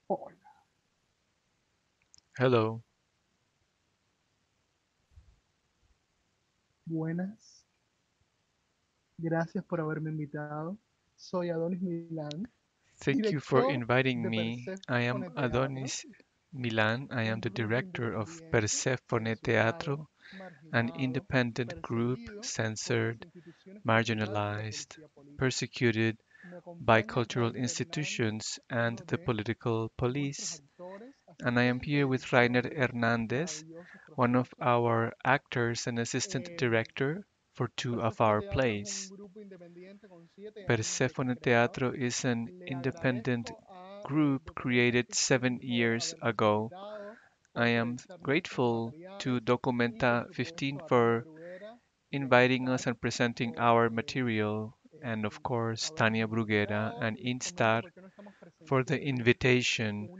Hola, Hello. buenas, gracias por haberme invitado. Soy Adonis Milan, Thank you for director inviting de me. I am Persephone Teatro, Adonis Milan. I am un the grupo director of independiente, Persephone censurado, Teatro, an marginado, independent group perseguido por las censored, instituciones culturales y la marginalized, policía política. persecuted Me by acompaña cultural Rainer Hernández, institutions and uno the de political nuestros police. actores, And I am here asistentes y with Rainer socios de este Hernández, maravilloso one of proyecto. our actors and assistant Eh, director for two of Persephone our Teatro es un plays. grupo independiente con 7 años de Persephone creado. Teatro is an Le independent agradezco a group Documenta created que esté aquí 7 por years habernos ago. invitado, I por am proyectar nuestros grateful to materiales y por Documenta 15 supuesto a Tania for Bruguera de inviting us INSTAR and presenting por our material, and of course, Tania habernos Bruguera invitado. and Les comento INSTAR por qué no estamos for the presencialmente. invitation.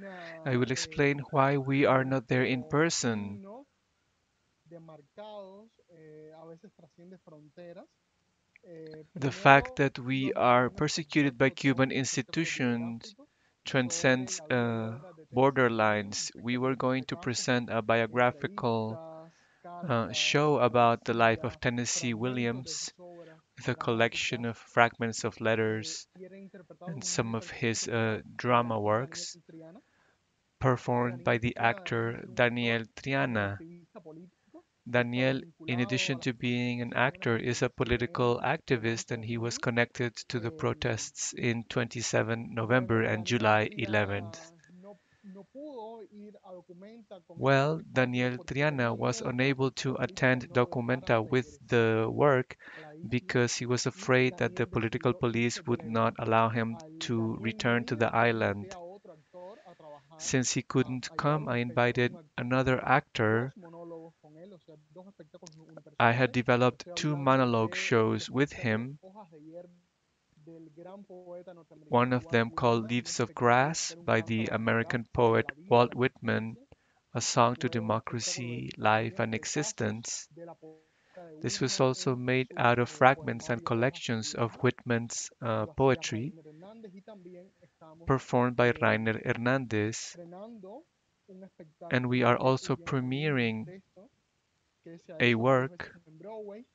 I Una, will explain why we are not there in Nuestros person. signos demarcados a veces trasciende fronteras. The fact Primero, that we no are tenemos persecuted by Cuban efectos institutions autobiográficos sobre transcends la vida y obra de Perséfone. borderlines. We were En going este to caso, present a biographical entrevistas, cartas, show about the life poesía, of Tennessee fragmentos de Williams, sus obras the collection dramáticas, of fragments of letters y eran interpretados and en un some of his repertorio teatral por el drama actor Daniel works Triana. performed by Daniel the Triana, además de actor ser un actor, Daniel es un Triana. activista político que ha estado Daniel, in vinculado a addition las to being an manifestaciones actor, del is a 27 political y del 11 activist and de he was junio. connected to the Eh, protests in 27 November Bueno, and Daniel July 11th. Triana no pudo ir a Documenta con este Well, espectáculo Daniel porque Triana tenía was miedo unable que to la policía attend no lo dejara Documenta with regresar the work a la isla because he was y afraid that the Daniel political decidió police irse del would not evento. allow him Al to Daniel no return to ir, the yo invité island. a otro actor a trabajar, Since he a, couldn't a llevar come, un I espectáculo, invited another actor. dos monólogos con él, o sea, dos espectáculos I had unipersonales. developed Estoy two hablando monologue de el shows with espectáculo him, Hojas de Hierba del gran poeta one norteamericano of Walt them called Whitman, un Leaves of espectáculo que Grass era un by canto a the la American democracia, a poet la vida y a Walt la Whitman, democracia. a song to Luego un espectáculo democracy, dedicado life, también a and retazos existence. de la poesía de This was Whitman also en made out su of fragments and poemario Hojas de collections of Hierba. Whitman's Lo hacía poetry Rainer Hernández y también estamos performed by Rainer Hernandez, estrenando un and we espectáculo are de also Eugene Field de premiering texto que se ha a hecho varias veces work en Broadway.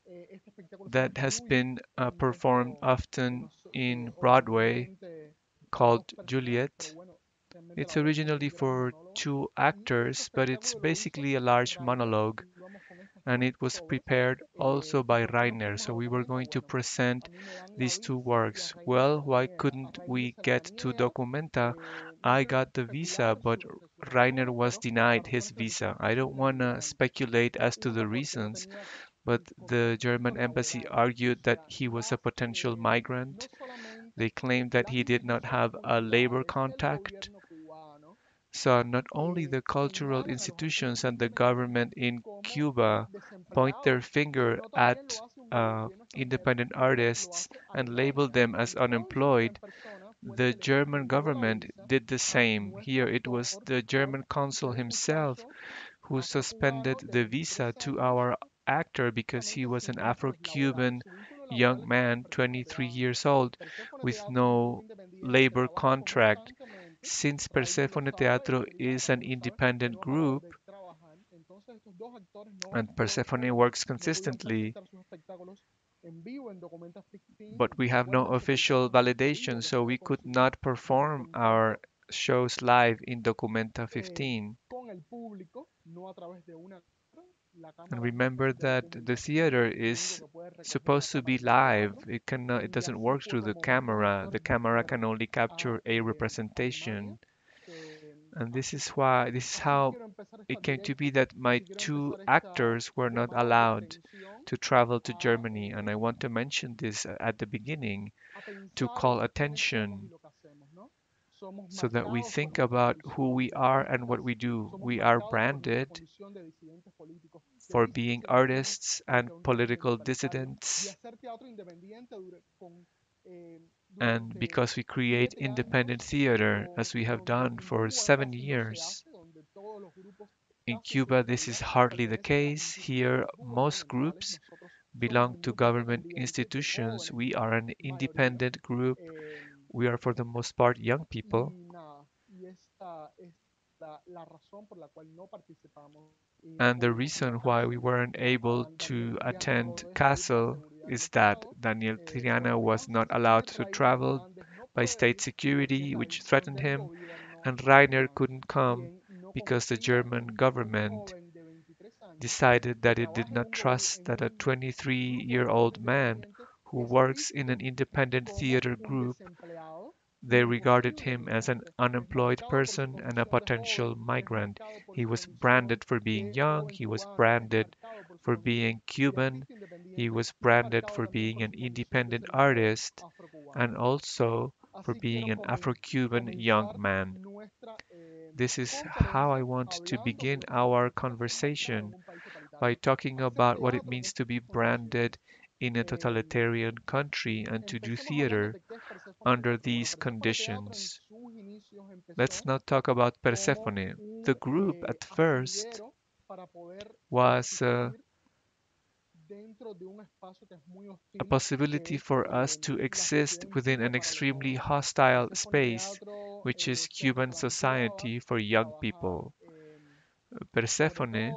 Este espectáculo se llama that has Juliet, been un performed texto que often nos, in Broadway originalmente para called dos personajes, pero Juliet. bueno, realmente It's la obra es originally un gran for monólogo. two Y este actors, but it's espectáculo lo hizo basically a large Rainer monologue, y vamos con estas and dos it was obras. prepared also ¿Y by por qué no Rainer. fuimos a So we were Documenta? going to Bueno, present a mí me dan la these two visa y a works. Rainer se Well, la why niegan. A couldn't Rainer we se la get to niega, Documenta? no I quiero got the visa, especular but sobre sus Rainer razones, was pero las denied his razones que visa. nosotros I don't pusimos want to eran speculate as to the uno porque no reasons, tenía but the German contactos embassy laborales, o argued that sea, he was a potential no migrant. solamente They claimed that las he did not instituciones have a labor culturales y el contact. gobierno cubano So not only the cultural señalan a los institutions artistas and the independientes government in como Cuba point their desempleados, finger sino también at lo hace un gobierno extranjero independent que lo artists hace a and label Rainer. them as Entonces, quien en unemployed. persona fue el The que le German negó la government visa did the a same. nuestro Here it was actor, the German consul un himself muchacho who suspended afrocubano de the visa 23 to años, our actor because he justamente was an sin vínculos laborales. Afro-Cuban Su vínculo laboral young es con man, Perséfone 23 Teatro. years old, Perséfone with Teatro es un grupo no independiente que labor trabaja contract. constantemente Since Persephone Teatro is an independent group and Persephone works consistently, but we have no official validation, so we could not perform our shows live in Documenta 15. And remember that the theater is supposed to be live. It doesn't work through the camera. The camera can only capture a representation. And this is how it came to be that my two actors were not allowed to travel to Germany. And I want to mention this at the beginning to call attention so that we think about who we are and what we do. We are branded for being artists and political dissidents, and because we create independent theater as we have done for 7 years. In Cuba, this is hardly the case. Here, most groups belong to government institutions. We are an independent group. We are, for the most part, young people. And the reason why we weren't able to attend Castle is that Daniel Triana was not allowed to travel by state security, which threatened him, and Rainer couldn't come because the German government decided that it did not trust that a 23-year-old man who works in an independent theater group. They regarded him as an unemployed person and a potential migrant. He was branded for being young, he was branded for being Cuban, he was branded for being an independent artist, and also for being an Afro-Cuban young man. This is how I want to begin our conversation, by talking about what it means to be branded in a totalitarian country and to do theater under these conditions. Let's now talk about Persephone. The group at first was a possibility for us to exist within an extremely hostile space, which is Cuban society for young people. Persephone,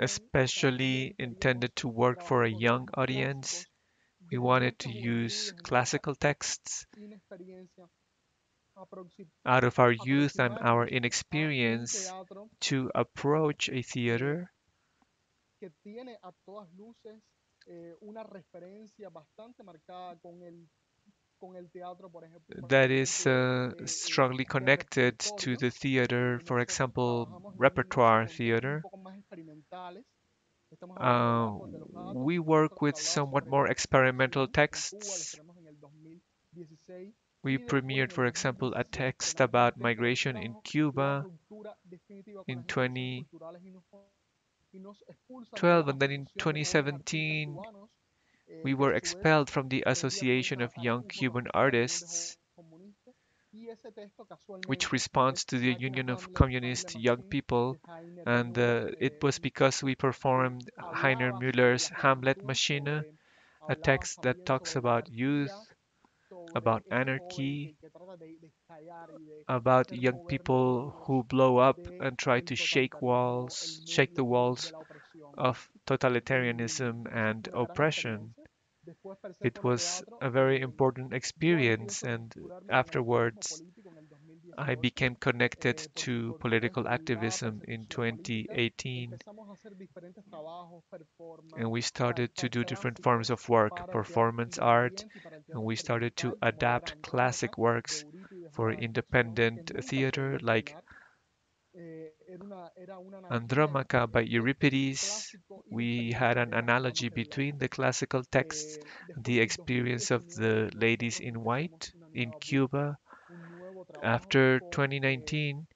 especially intended to work for a young audience, we wanted to use classical texts out of our youth and our inexperience to approach a theater that is strongly connected to the theater, for example, repertoire theater. Uh, we work with somewhat more experimental texts. We premiered, for example, a text about migration in Cuba in 2012, and then in 2017, we were expelled from the Association of Young Cuban Artists, which responds to the Union of Communist Young People, and it was because we performed Heiner Müller's Hamlet Maschine, a text that talks about youth, about anarchy, about young people who blow up and try to shake the walls of totalitarianism and oppression. It was a very important experience, and afterwards, I became connected to political activism in 2018, and we started to do different forms of work, performance art, and we started to adapt classic works for independent theater like Andromache by Euripides. We had an analogy between the classical texts and the experience of the ladies in white in Cuba. After 2019,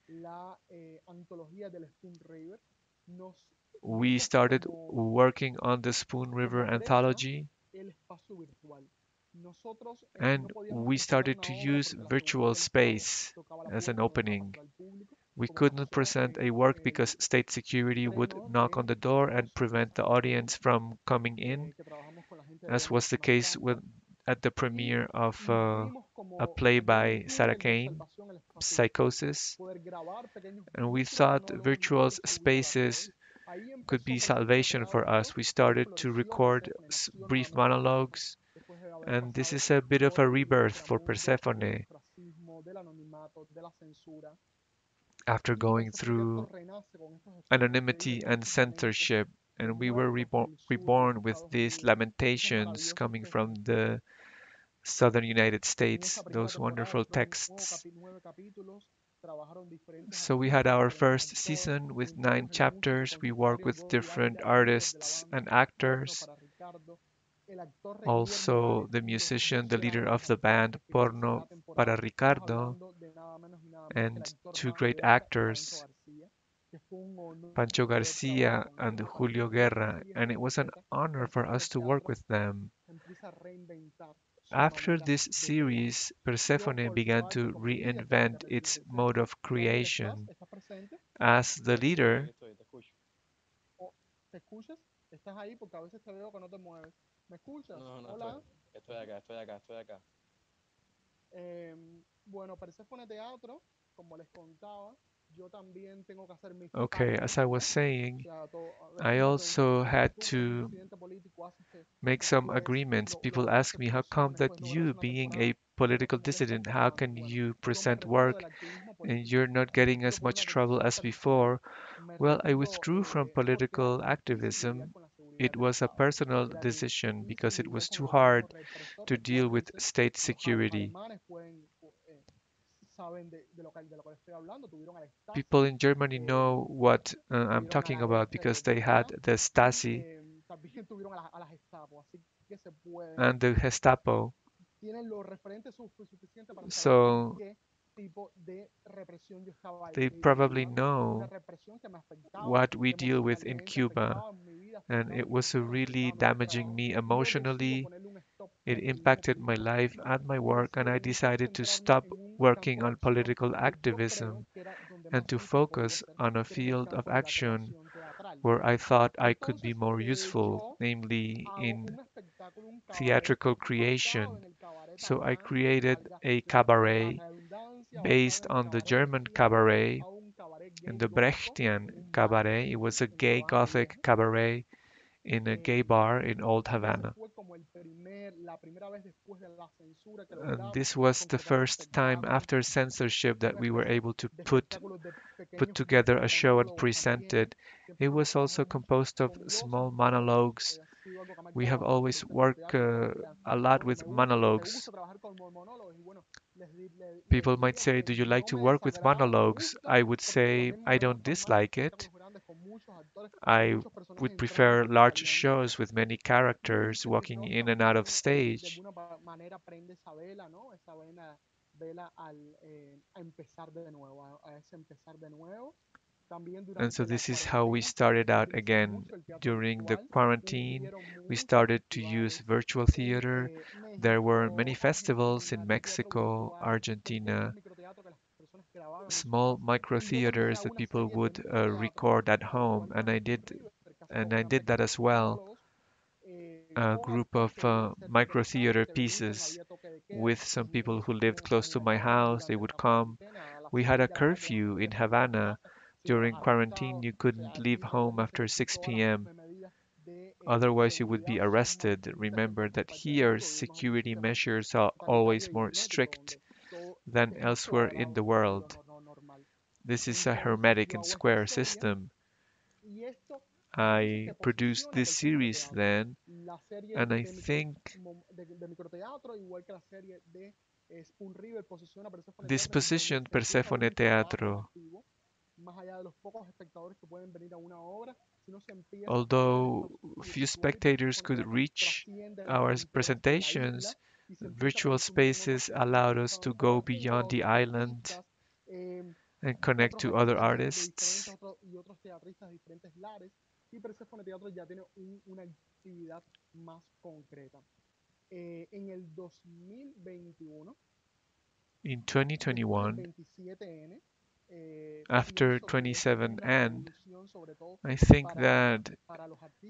we started working on the Spoon River anthology, and we started to use virtual space as an opening. We could not present a work because state security would knock on the door and prevent the audience from coming in, as was the case at the premiere of a play by Sarah Kane, Psychosis, and we thought virtual spaces could be salvation for us. We started to record brief monologues, and this is a bit of a rebirth for Persephone after going through anonymity and censorship. And we were reborn with these lamentations coming from the southern United States, those wonderful texts. So we had our first season with 9 chapters. We worked with different artists and actors. Also, the musician, the leader of the band, Porno para Ricardo, and two great actors, Pancho Garcia and Julio Guerra, and it was an honor for us to work with them. After this series, Persephone began to reinvent its mode of creation. As the leader, okay, as I was saying, I also had to make some agreements. People ask me, how come that you, being a political dissident, how can you present work and you're not getting as much trouble as before? Well, I withdrew from political activism. It was a personal decision because it was too hard to deal with state security. People in Germany know what I'm talking about because they had the Stasi and the Gestapo. So they probably know what we deal with in Cuba. And it was really damaging me emotionally. It impacted my life and my work, and I decided to stop working on political activism and to focus on a field of action where I thought I could be more useful, namely in theatrical creation. So I created a cabaret based on the German cabaret and the Brechtian cabaret. It was a gay Gothic cabaret in a gay bar in Old Havana. And this was the first time after censorship that we were able to put together a show and present it. It was also composed of small monologues. We have always worked a lot with monologues. People might say, do you like to work with monologues? I would say I don't dislike it. I would prefer large shows with many characters walking in and out of stage. And so this is how we started out again. During the quarantine, we started to use virtual theater. There were many festivals in Mexico, Argentina, small micro theaters that people would record at home, and I did that as well. A group of micro theater pieces with some people who lived close to my house. They would come. We had a curfew in Havana. During quarantine, you couldn't leave home after 6 p.m. Otherwise, you would be arrested. Remember that here, security measures are always more strict than elsewhere in the world. This is a hermetic and square system. I produced this series then, and I think this positioned Persephone Teatro. Although few spectators could reach our presentations, virtual spaces allowed us to go beyond the island and connect to other artists. In 2021, after 27N, I think that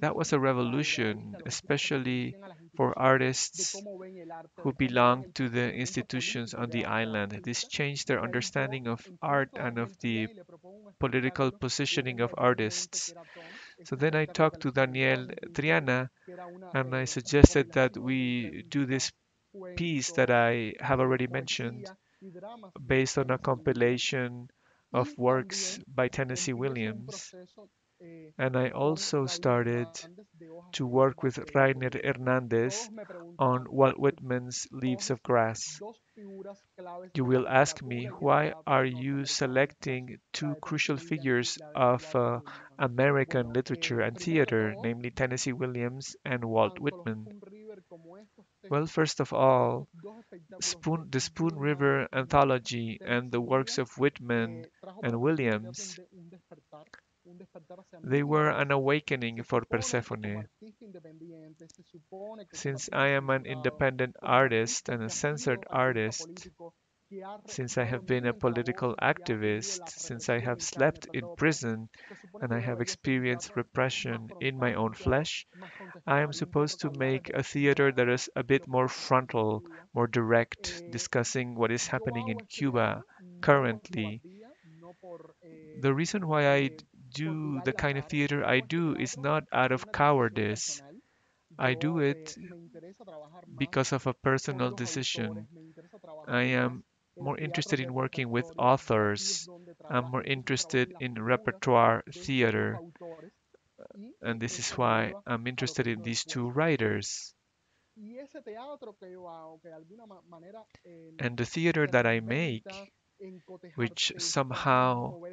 that was a revolution, especially for artists cómo ven el arte, who de cómo ven belonged el to the posicionamiento institutions político on de the arte island. This artista. changed Y their ahí yo understanding of art encuentro a and of Daniel the Triana y le propongo un political espectáculo. Le positioning pongo of a Joe Puente, que artists. era Tom, So este then I espectáculo que talked él to se inventó Daniel en un principio, Triana que era and I una suggested that recopilación we do libreística, this piece that cuentos, I have already mentioned poesía y dramas de based on a Tennessee Williams. compilation of Y works también by Tennessee empiezo un Williams. proceso And I con also Rainer started Hernández de Hojas to de work Hierba with de Rainer Whitman. Hernández Todos me on preguntarán Walt por Whitman's Leaves escoges of Grass. dos figuras claves You de la will ask me, literatura y el why are teatro you norteamericanos, selecting la two de crucial Tennessee Williams figures y la de of Walt Whitman. American Bueno, literature and primero que theater, todo, namely Tennessee Williams and Walt tanto los Whitman? Spoon River como estos Well, textos, first of estos all, dos espectáculos de The Spoon Whitman River y anthology and Tennessee the works Williams of Whitman trajo and para Persephone Teatro Williams, un despertar hacia mi they were interés. an awakening Se for supone que como Persephone. artista independiente, se supone que como Since artista I am an censurado, independent como artist artista and a que ha censored sido activista artist, político, que ha since I have been a dormido en political calabozos y ha vivido activist, la since I represión have en carne slept in propia, prison, se supone and que I have debería ser un experienced teatro más repression in my own frontal, flesh, más I am contextual, un teatro supposed que to hablara make de a lo theater that cubano, is a de bit lo que more está pasando en frontal, Cuba. more direct, Eh, discussing what is yo happening hago in este Cuba teatro no por currently. cobardía, no The reason why eh, do por tirar the la kind of cara. theater Yo I hago este do is teatro not out por of una decisión cowardice. personal. I do Yo it me interesa trabajar más because of a con personal los decision. autores, me interesa trabajar I más am el more teatro interested in de working with repertorio. Yo aquí es authors. donde I'm trabajo, more me gusta trabajar interested las in figuras repertoire de estos dos theater, autores y and this is eso me why lleva I'm a lo que interested in vino these después. two writers. Y ese teatro que yo hago, que de alguna manera And the theater se that I reinventa make, en cotejar which textos, en somehow mover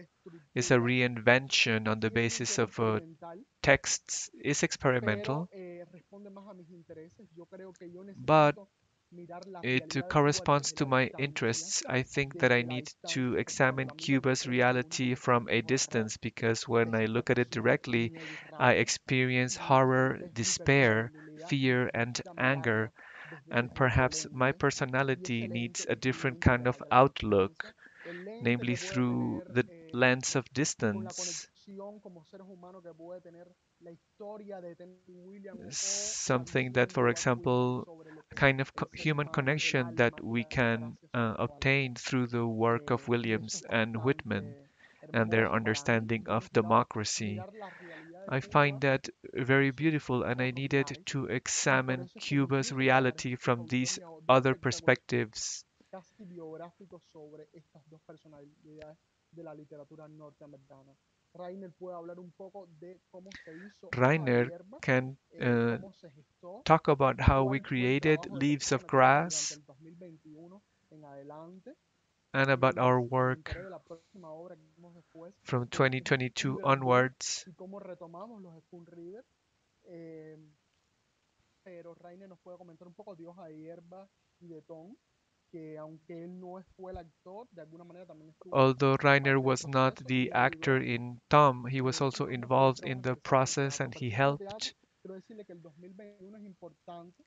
is a estructuras, reinvention on the tiene un basis tono of experimental, texts, is pero experimental, responde más a mis intereses. Yo creo que yo but necesito mirar la it realidad de Cuba corresponds desde to la my distancia, interests. I think that I desde la need to distancia, porque examine para mí el Cuba's 2021 reality es un from a horror, distance because when I look at it desesperación, directly, miedo y I rabia, experience y horror, es mi despair, personalidad y fear, and necesita anger, mirarla desde and distintos perhaps my lentes, y ese personality needs lente a es el different lente kind of de la outlook, distancia, el lente namely que puede through tener the lens of con la distance, conexión como seres humanos que puede tener la historia de Tennessee Williams o la something that, visión de for Walt Whitman example, sobre lo a que es kind of el ser human humano, el connection that alma y we la can gracia espiritual. obtain through the work of Y eso Williams es and Whitman bastante and their hermoso para mí. understanding Yo of necesitaba democracy. mirar la realidad de I find Cuba that desde very esos beautiful, and I otros needed lares to y por examine eso es que Cuba's empiezo a crear reality estos dos from these autores y hago dos other espectáculos perspectives. casi biográficos sobre estas dos personalidades de la literatura norteamericana. Rainer puede hablar un poco de cómo se hizo Hoja de Rainer Hierba, can cómo se gestó, talk about how we cuál fue el created trabajo de Leaves of Persephone Teatro durante Grass el 2021 en adelante, and about our mientras me work enteré de la próxima obra que vimos después, from que es 2022 Underwood, onwards. y cómo retomamos los Spoon River. Eh, pero Rainer nos puede comentar un poco de Hoja de Hierba y de Tom, que aunque él no fue el actor, de alguna manera también estuvo Although Rainer parte del was not proceso y the me actor ayudó. in Tom, he was also Los dos proyectos involved que vamos in a the empezar en el process teatro. and he Persephone Teatro, helped. quiero decirle que el 2021 es importante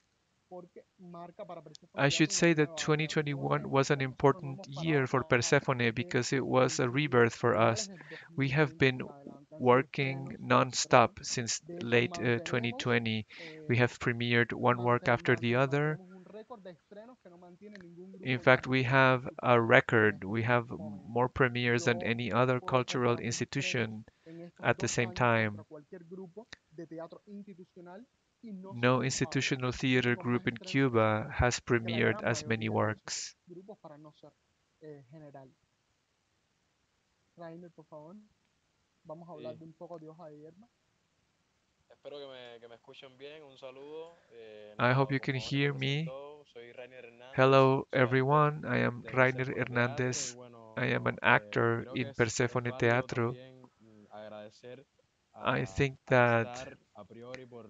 porque marca para Persephone I should Teatro una say that nueva era, un nuevo 2021 was an reinicio. Nosotros no important hemos parado year de for trabajar Persephone desde because it was a rebirth for finales us. de We have 2020 been en adelante. Han sido working estrenos tras estrenos. non-stop since De hecho, late mantenemos 2020. We have premiered one work after the other. mantenemos un récord de estrenos que no mantiene ningún In grupo ya fact, we have a institucional en record. estos We have momentos. more premieres than Yo any other puedo cultural comparar mis estrenos institution en estos at the 2 same años contra time. cualquier grupo de teatro institucional y no se No compara. institutional Yo theater tengo más group in estrenos que Cuba has que la premiered gran as many mayoría de esos works. grupos para no ser general. Rainer, por favor, vamos a hablar Sí, de un poco de Hoja de Hierba. espero que me escuchen bien. Un saludo. I Nada, hope you como can más o menos hear me me. presentó, soy Rainer Hernández, Hello, soy actor everyone. I am de Rainer Persephone Teatro y Hernandez. I am an bueno, actor creo que in es Persephone válido Teatro. también agradecer I think a that INSTAR a priori por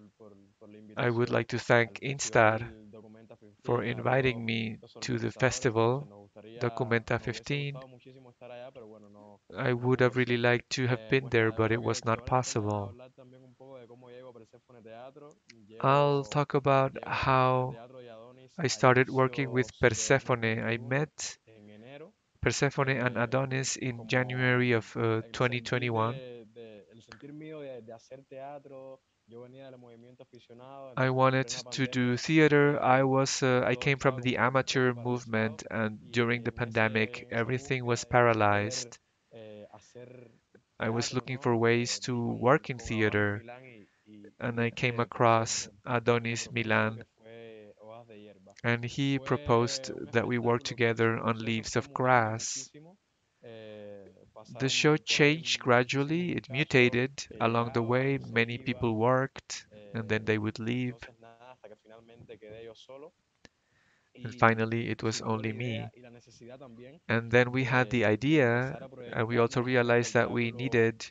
la I would invitación like to thank al INSTAR festival Documenta for 15, a todos inviting me los to the organizadores. Entonces festival, Documenta nos hubiese 15. gustado muchísimo estar allá, pero bueno, I no would pudo have really ser. liked to have been Pues there, nada, yo but it creo was que not vale la pena possible. hablar también un poco de cómo llego a Persephone Teatro. I'll Llego, talk about llego a Persephone how Teatro y Adonis I a started working with inicios de Persephone. I 2021, met en enero. Persephone and Adonis in Como January of el sentir 2021. el sentir mío de hacer teatro Yo venía del movimiento aficionado, I entonces en wanted plena to do pandemia theater. I todo came from estaba the como un poco amateur paralizado movement, and during y the pandemic, en esa everything was búsqueda de poder paralyzed. hacer I was teatro, looking ¿no? for ways to Di work in con Adonis theater, Milán and y I came este across concepto de Adonis propuesto Milan, que fue Hojas de Hierba. and he proposed Fue un that we work espectáculo que together on después nos leaves fue of mutando grass. muchísimo. The show Pasaron por ahí changed muchísimos gradually, it muchachos mutated que along the way. llegaban, se Many people iban, worked, and then they would leave, entonces nada, hasta que finalmente quedé yo solo and y finally it was surgió la only idea me. y la necesidad también And then we had the de idea, empezar a and we proyectar also un realized that we espectáculo needed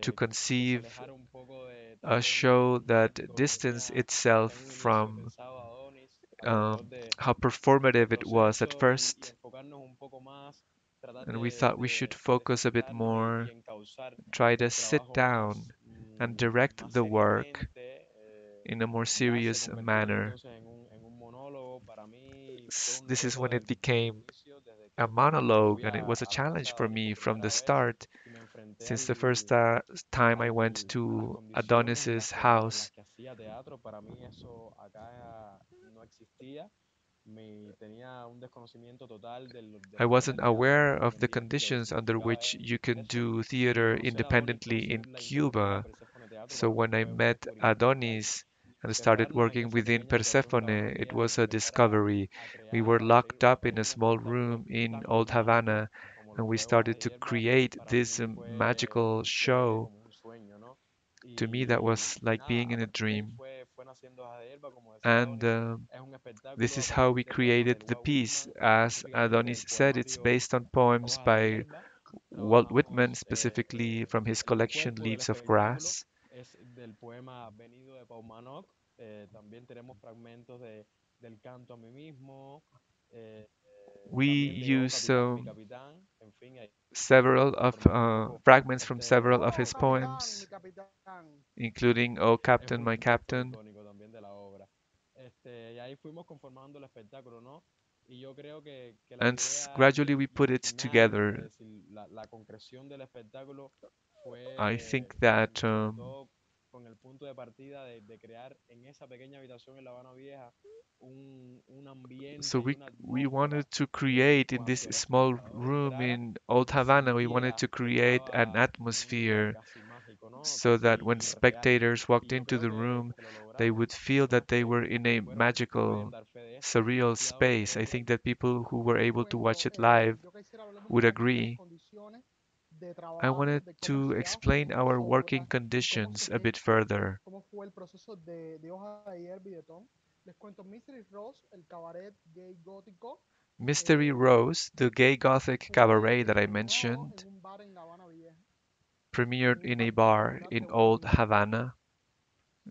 to que se conceive alejara un poco de tal a vez show lo that mítico que distanced tenía itself en un inicio from pensado Adonis um, alrededor how del performative it was at proceso y first. enfocarnos un poco más, tratar And we thought we should de focus a bit sentarnos y more, encauzar try to el sit trabajo down más, and direct más the work seriamente. in a more Ya se serious convertiría manner. entonces en un monólogo. Para mí fue un This is reto when it desde el became inicio, desde a que monologue, fui and it was a a la casa challenge de for Adonis me por from the primera vez start. y me enfrenté Since the first time I went a las to condiciones Adonis's en las house, que hacía teatro. Para mí eso acá no existía. Tenía un desconocimiento total de I lo que era wasn't el teatro, no aware of the comprendía lo que conditions under significaba which you can eso. do Y theater conocer a Adonis, independently in conocer la industria de Cuba. Persephone Teatro, So para mí when I fue una met experiencia total. Adonis and started Cerrarnos en working esa within pequeña habitación La Habana Persephone, it Vieja y was a empezar discovery. a We were crear, a abrir locked up in a un small espectáculo room in tan Old mágico Havana, como lo and we fue Hojas started de to Hierba, create para this mí magical fue show. como un sueño, ¿no? To me, that was Y like nada, being a in a partir de ahí dream. fue naciendo Hojas de Hierba, como decía And Adonis. Es un this espectáculo a is how partir we de poemas created del the Walt piece. Whitman, As específicamente Adonis del said, it's poemario based on poems Hojas de by Hierba. Walt Whitman, Trabajamos specifically from his el collection cuerpo del Leaves of espectáculo, Grass. es del poema Venido de Paumanok. También tenemos fragmentos del canto a mí mismo, We también de Oh use Capitán, mi capitán. En fin, ahí several of formó un poco fragments from several of este Oh, his capitán, mi poems, capitán. including "O es Captain, un My texto Captain." icónico también de la obra. Y ahí fuimos conformando el espectáculo, ¿no? Y yo creo que la And idea gradually we y put el it final, es together. decir, la concreción del espectáculo I think that sobre todo con el punto de partida de crear en esa pequeña habitación en La Habana Vieja un so ambiente y we una we atmósfera wanted to que create in this cuando el small espectador room entrara in Old Havana, we wanted sintiera to que create an estaba en un lugar atmosphere casi mágico, ¿no? so that Casi when irreal. spectators Y walked yo into creo the room, que lo they logramos. would Las feel personas that they were in que a fueron pueden magical, dar fe de esto. surreal Estoy dado por space. I hecho. think that people who were able to watch Bueno, it live yo quisiera hablemos un would poco de las agree. condiciones de I trabajo, wanted de cómo to se hacen explain estas our working obras y cómo se conditions a bit gesta, further. cómo fue el proceso de Hoja de Hierba y de Tom. Les cuento Mystery Rose, el cabaret gay gótico, Mystery eh, Rose, the gay gothic cabaret fue that I estrenado mentioned, en un bar en La Habana Vieja, premiered en un in a bar bar particular de in Walt Old Whitman. Havana.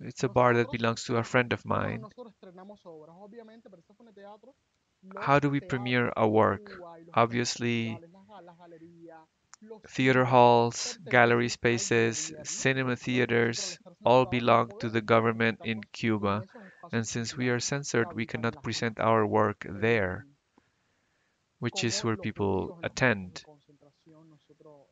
It's a bar that Nosotros, belongs to a friend of ¿cómo mine. nosotros estrenamos obras? Obviamente, Persephone Teatro, How los do we premiere teatros a en work? Cuba y los espacios Obviously, culturales, las galerías, los theater cines, halls, gallery pertenecen al spaces, gobierno y cinema por lo tanto nosotros al theaters estar all censurados no belong to the podemos government in presentarnos en Cuba. esos espacios And since we are culturales censored, we que habitan cannot las present masas, our work eh, there, which is como where los people judíos en los campos de attend. concentración. Nosotros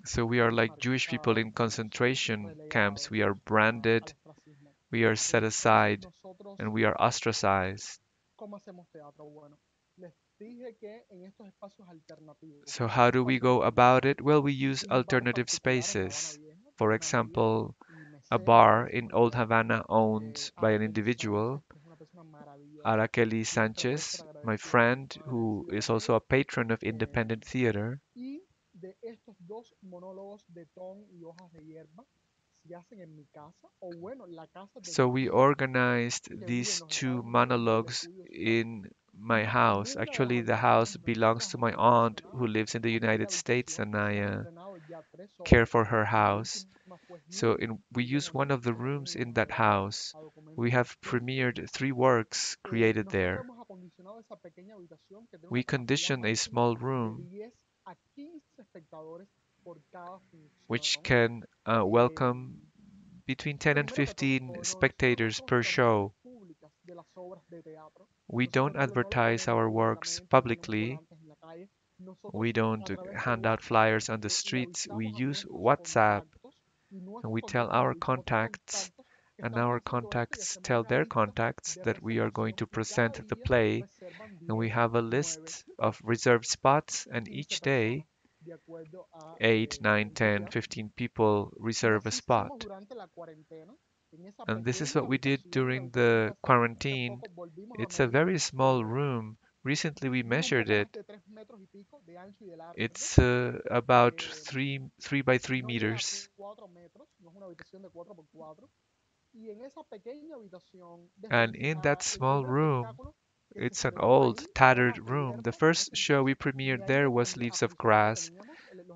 So we are like Jewish people marcados, in somos concentration camps. relegados We are al branded, ostracismo. we are set Entonces aside, nosotros, and we are ostracized. ¿cómo hacemos teatro? Bueno, les dije que en estos espacios alternativos, So en how estos do we espacios go about alternativos, it? Well, we use un bar alternative particular en La Habana spaces. Vieja For de un amigo example, y a mesero de bar in Persephone Old Teatro, Havana owned by an Arakeli individual, Sánchez, que es una persona maravillosa. Arakeli Siempre voy a estar Sanchez, my agradecido, friend, who agradecido is con also ella. a patron of Eh, independent theater. y de estos dos monólogos de Ton y Hojas de Hierba se hacen en mi casa, o bueno, la casa de So mi we tía, organized que vive en these los two Estados Unidos y él monologues estudió ciudad. in my Y en house. una de las Actually, the house habitaciones belongs nosotros to my aunt who audicionamos. lives in the Aquella United States, habitación and se I han estrenado ya tres care obras. for her La house. última fue So Human, we vive en use el one of the Repertoire rooms Room in de that la house. We documenta have después. premiered three works created Nosotros there. hemos acondicionado esa pequeña habitación que tiene We una capacidad condition a máxima small de room 10 a 15 espectadores por cada which función. can Eh, welcome between 10 and Primero que todo, 15 no solo no spectators somos per promociones show. públicas de las obras de teatro. We don't Nosotros no lo advertise ponemos our works públicamente, no tenemos publicly. volantes en la calle. We Nosotros don't a través de hand out WhatsApp flyers on the le streets. We avisamos a use nuestros WhatsApp contactos y and nuestros we tell contactos our le avisan a otros contacts contactos and our contacts tell their contacts that we are going to present the play, and we have a list of reserved spots, and each day 8, 9, 10, 15 people reserve a spot. And this is what we did during the quarantine. It's a very small room. Recently we measured it. It's about 3 by 3 meters. And in that small room, it's an old, tattered room. The first show we premiered there was Leaves of Grass.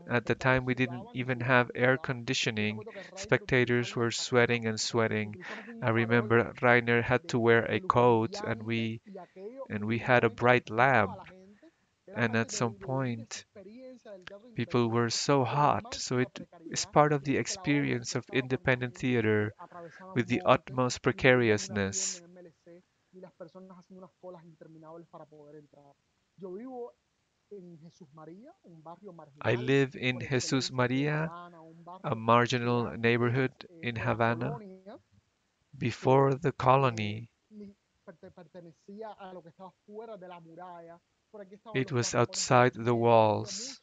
At the time, we didn't even have air conditioning. Spectators were sweating and sweating. I remember Rainer had to wear a coat, and we had a bright lamp. And at some point, people were so hot. So it is part of the experience of independent theater with the utmost precariousness. I live in Jesus Maria, a marginal neighborhood in Havana. Before the colony, it was outside the walls.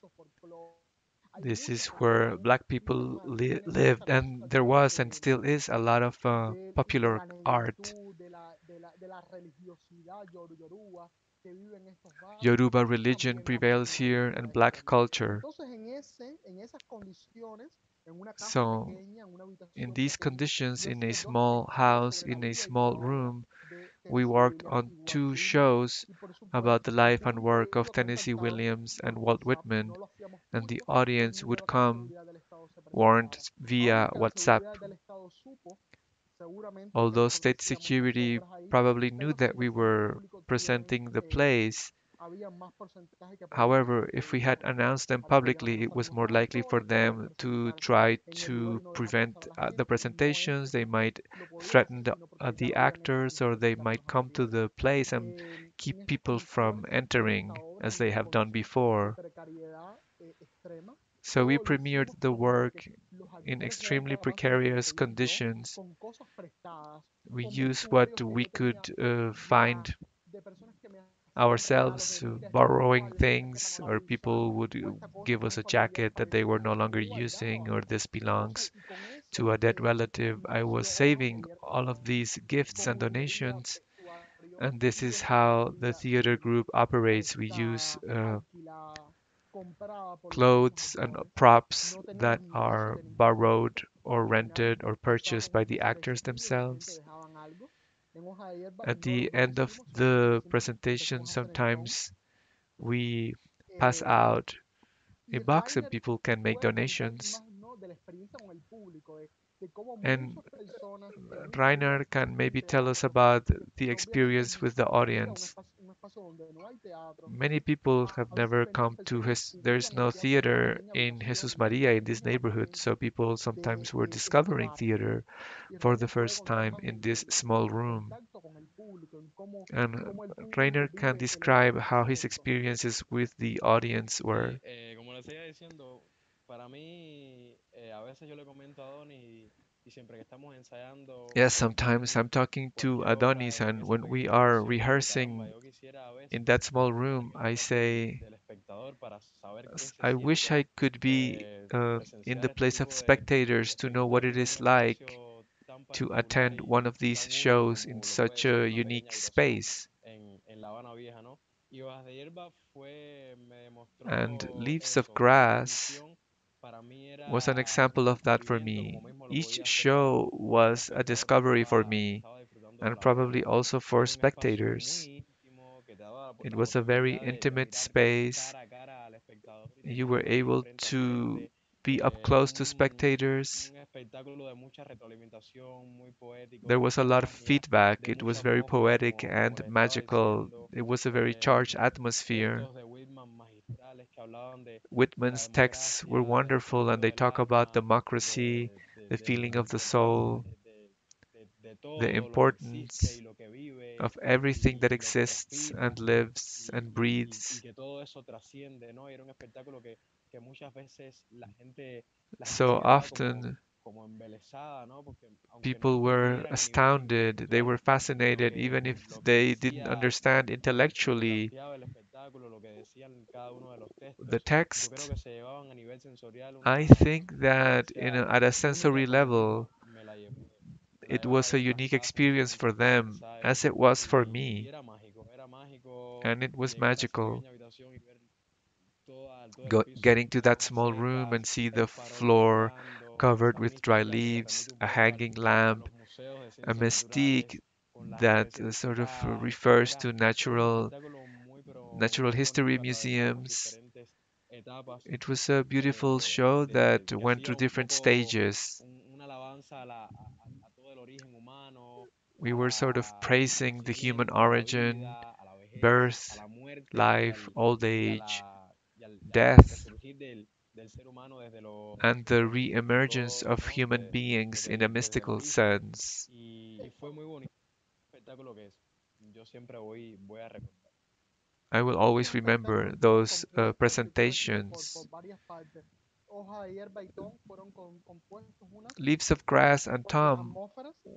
This is where black people lived, and there was and still is a lot of popular art. Yoruba religion prevails here and black culture. So, in these conditions, in a small house, in a small room, we worked on two shows about the life and work of Tennessee Williams and Walt Whitman, and the audience would come warned via WhatsApp. Although state security probably knew that we were presenting the plays, however, if we had announced them publicly, it was more likely for them to try to prevent the presentations. They might threaten the actors, or they might come to the place and keep people from entering, as they have done before. So we premiered the work in extremely precarious conditions. We used what we could find ourselves, borrowing things, or people would give us a jacket that they were no longer using, or this belongs to a dead relative. I was saving all of these gifts and donations, and this is how the theater group operates. We use clothes and props that are borrowed or rented or purchased by the actors themselves. At the end of the presentation, sometimes we pass out a box and people can make donations. And Rainer can maybe tell us about the experience with the audience. Many people have never come to his, there's no theater in Jesus Maria in this neighborhood, so people sometimes were discovering theater for the first time in this small room. And Rainer can describe how his experiences with the audience were. Como les iba diciendo, para mí, a veces yo le comento a Adonis y siempre que estamos ensayando Yes, sometimes I'm talking to cualquier obra Adonis, en and ese when we pequeño are espacio, digo, caramba, rehearsing yo quisiera a in veces that small estar room, en el I lugar say, del espectador para saber qué se I wish siente I could be in presenciar the este place of tipo de spectators to know what it espectáculo en un is like espacio tan to particular attend one of y these tan único shows in como lo puede such ser a una unique pequeña habitación space. en La Habana Vieja, ¿no? Y Hojas de Hierba me And demostró Leaves of eso, que esa Grass condición para mí was an era example un of that for descubrimiento, como me. mismo lo Each podía ser show para el was a espectador discovery for me, que estaba disfrutando de and la obra, probably ¿no? also for Era un espacio spectators. muy íntimo que te daba It la was a very posibilidad de intimate mirar space. cara a cara al espectador y You were tenerlo ahí able frente a to frente. be up close to spectators. Un espectáculo de mucha retroalimentación, muy poético, There de was a mucha lot of magia, feedback. de It was mucha very atmósfera, poetic como and les estaba magical. diciendo, It was a very charged atmosphere. textos de Whitman magistrales que hablaban de la Whitman's texts were democracia, del wonderful, and sentido they del talk about alma, democracy, the feeling la of the importancia soul, de the todo lo que existe y importance lo que vive of everything that y lo que exists respira and lives and y breathes. que todo eso trasciende, ¿no? Y era un espectáculo que muchas veces la gente se So quedaba como often como embelesada, ¿no? Porque aunque no People were entendieran a nivel astounded, they intelectual were fascinated, even if lo que they didn't decía, understand lo que intellectually planteaba el espectáculo, lo que decían cada uno de los the textos, yo creo text. que se llevaban a nivel sensorial I una think that experiencia at a única sensory para mí, level, me la it llevaba was ahí a en las unique casas, en experience for eventos, en them, ensayos, as it was for y me, era mágico and it was llegar a esa magical. pequeña habitación y ver todo el piso Getting to con that hojas small room and secas, see the el farol floor brillando, covered también with dry inspira, que te leaves, remite un a poco hanging a lamp, los museos de a ciencias mystique naturales, con las that especies sort of disecadas. refers Era, to era un natural espectáculo muy, pero natural muy bonito history que atravesaba por museums. diferentes etapas It was a beautiful show that que went hacía through un different poco stages. una alabanza a todo el origen humano, We were sort of al praising the human nacimiento, a la origin, vida, a la vejez, a birth, la muerte life, old age, y al death, resurgir del ser humano and the desde lo re-emergence místico, of ¿no? human beings in a Desde el mystical origen. sense. Y fue muy bonito el espectáculo que es. Yo siempre voy a recordar. I will Es un always espectáculo remember muy those completo y fue hecho por presentations. varias partes. Hoja de hierba y ton fueron compuestos unas Leaves of Grass and por Tom,